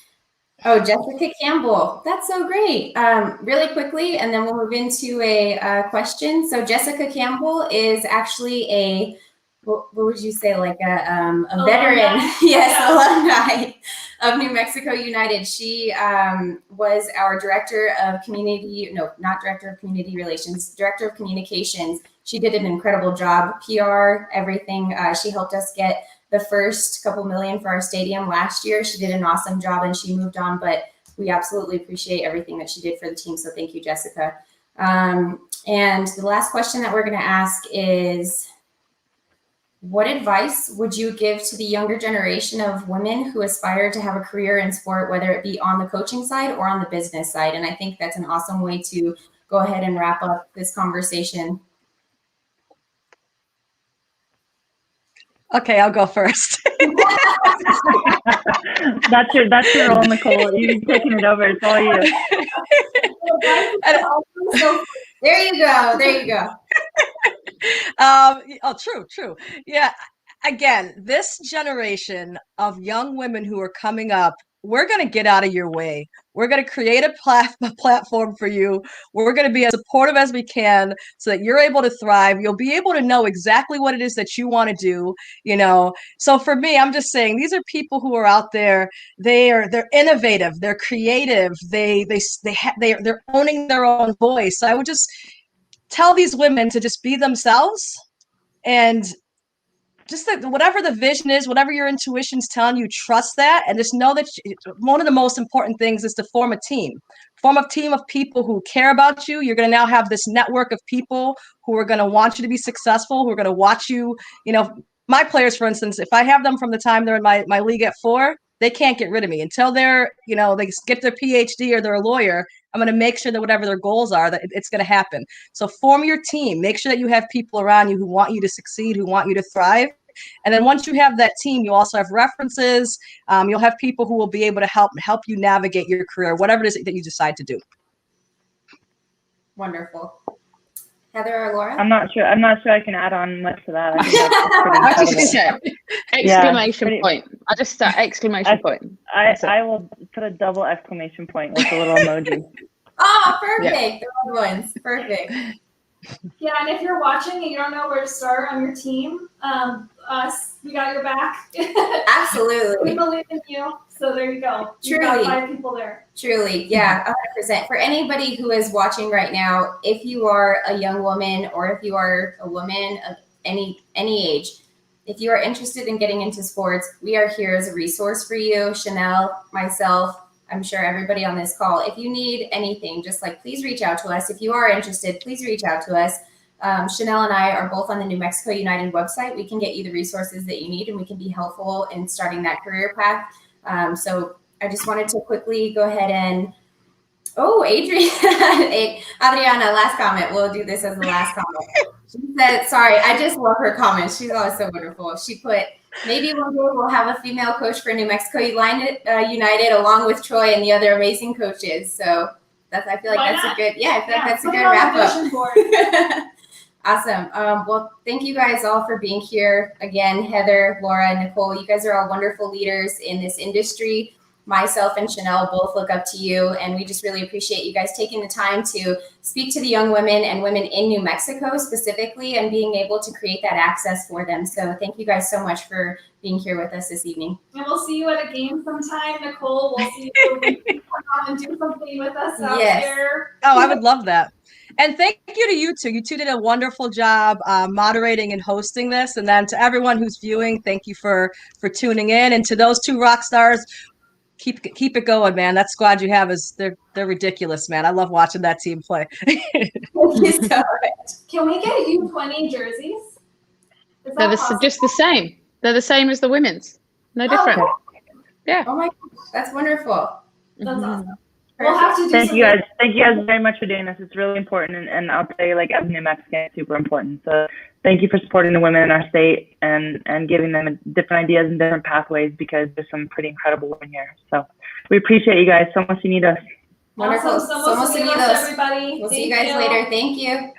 Speaker 4: Oh, Jessica Campbell. That's so great. Really quickly, and then we'll move into a question. So Jessica Campbell is actually what would you say, like a veteran? Yes,
Speaker 1: Yeah.
Speaker 4: alumni of New Mexico United. She was our director of not director of community relations, director of communications. She did an incredible job, PR, everything. She helped us get the first couple million for our stadium last year. She did an awesome job and she moved on, but we absolutely appreciate everything that she did for the team. So thank you, Jessica. And the last question that we're going to ask is, what advice would you give to the younger generation of women who aspire to have a career in sport, whether it be on the coaching side or on the business side? And I think that's an awesome way to go ahead and wrap up this conversation.
Speaker 5: Okay, I'll go first.
Speaker 3: That's your role, Nicole. You've taken it over. It's all you.
Speaker 4: There you go. There you go.
Speaker 5: Oh, true. Yeah. Again, this generation of young women who are coming up, we're going to get out of your way. We're going to create a platform for you. We're going to be as supportive as we can so that you're able to thrive. You'll be able to know exactly what it is that you want to do, you know. So for me, I'm just saying these are people who are out there. They're innovative, they're creative, they're owning their own voice. So I would just tell these women to just be themselves and just whatever the vision is, whatever your intuition's telling you, trust that, and just know that one of the most important things is to form a team. Form a team of people who care about you. You're going to now have this network of people who are going to want you to be successful, who are going to watch you. You know, my players, for instance, if I have them from the time they're in my league at 4, they can't get rid of me until they're, they get their PhD or they're a lawyer. I'm going to make sure that whatever their goals are, that it's going to happen. So form your team. Make sure that you have people around you who want you to succeed, who want you to thrive. And then once you have that team, you also have references. You'll have people who will be able to help you navigate your career, whatever it is that you decide to do.
Speaker 4: Wonderful. Heather or Laura?
Speaker 3: I'm not sure I can add on much to that. I think that's pretty incredible.
Speaker 2: Exclamation point. I just start exclamation point.
Speaker 3: I will put a double exclamation point with a little emoji.
Speaker 4: Oh, perfect. Yeah. The other ones. Perfect.
Speaker 1: Yeah, and if you're watching and you don't know where to start on your team, we got your back.
Speaker 4: Absolutely.
Speaker 1: We believe in you. So there you go.
Speaker 4: Truly.
Speaker 1: You got 5 people there.
Speaker 4: Truly. Yeah, 100%. For anybody who is watching right now, if you are a young woman or if you are a woman of any age, if you are interested in getting into sports, we are here as a resource for you. Chanel, myself, I'm sure everybody on this call, if you need anything, just please reach out to us. If you are interested, please reach out to us. Chanel and I are both on the New Mexico United website. We can get you the resources that you need and we can be helpful in starting that career path. So I just wanted to quickly go ahead and, Adriana, last comment. We'll do this as the last comment. She said, sorry, I just love her comments. She's always so wonderful. She put, maybe one day we'll have a female coach for New Mexico United along with Troy and the other amazing coaches. So I feel like that's a good wrap up. Awesome. Well, thank you guys all for being here. Again, Heather, Laura, and Nicole, you guys are all wonderful leaders in this industry. Myself and Chanel both look up to you, and we just really appreciate you guys taking the time to speak to the young women and women in New Mexico specifically and being able to create that access for them. So thank you guys so much for being here with us this evening.
Speaker 1: And we'll see you at a game sometime, Nicole. We'll see you when you come on and do something with us out there.
Speaker 5: Oh, I would love that. And thank you to you two. You two did a wonderful job moderating and hosting this. And then to everyone who's viewing, thank you for tuning in. And to those 2 rock stars, keep it going, man. That squad you have they're ridiculous, man. I love watching that team play.
Speaker 4: Thank you so much.
Speaker 1: Can we get U20 jerseys?
Speaker 2: They're just the same. They're the same as the women's. No different.
Speaker 1: Oh,
Speaker 2: yeah.
Speaker 4: Oh my gosh, that's wonderful.
Speaker 1: That's awesome. We'll have to do
Speaker 3: Thank you guys very much for doing this. It's really important, and I'll tell you, as a New Mexican, it's super important. So thank you for supporting the women in our state and giving them different ideas and different pathways, because there's some pretty incredible women here. So we appreciate you guys. So much you need us.
Speaker 4: Wonderful.
Speaker 1: Awesome. So much you need us, everybody.
Speaker 4: We'll see you guys later. Thank you.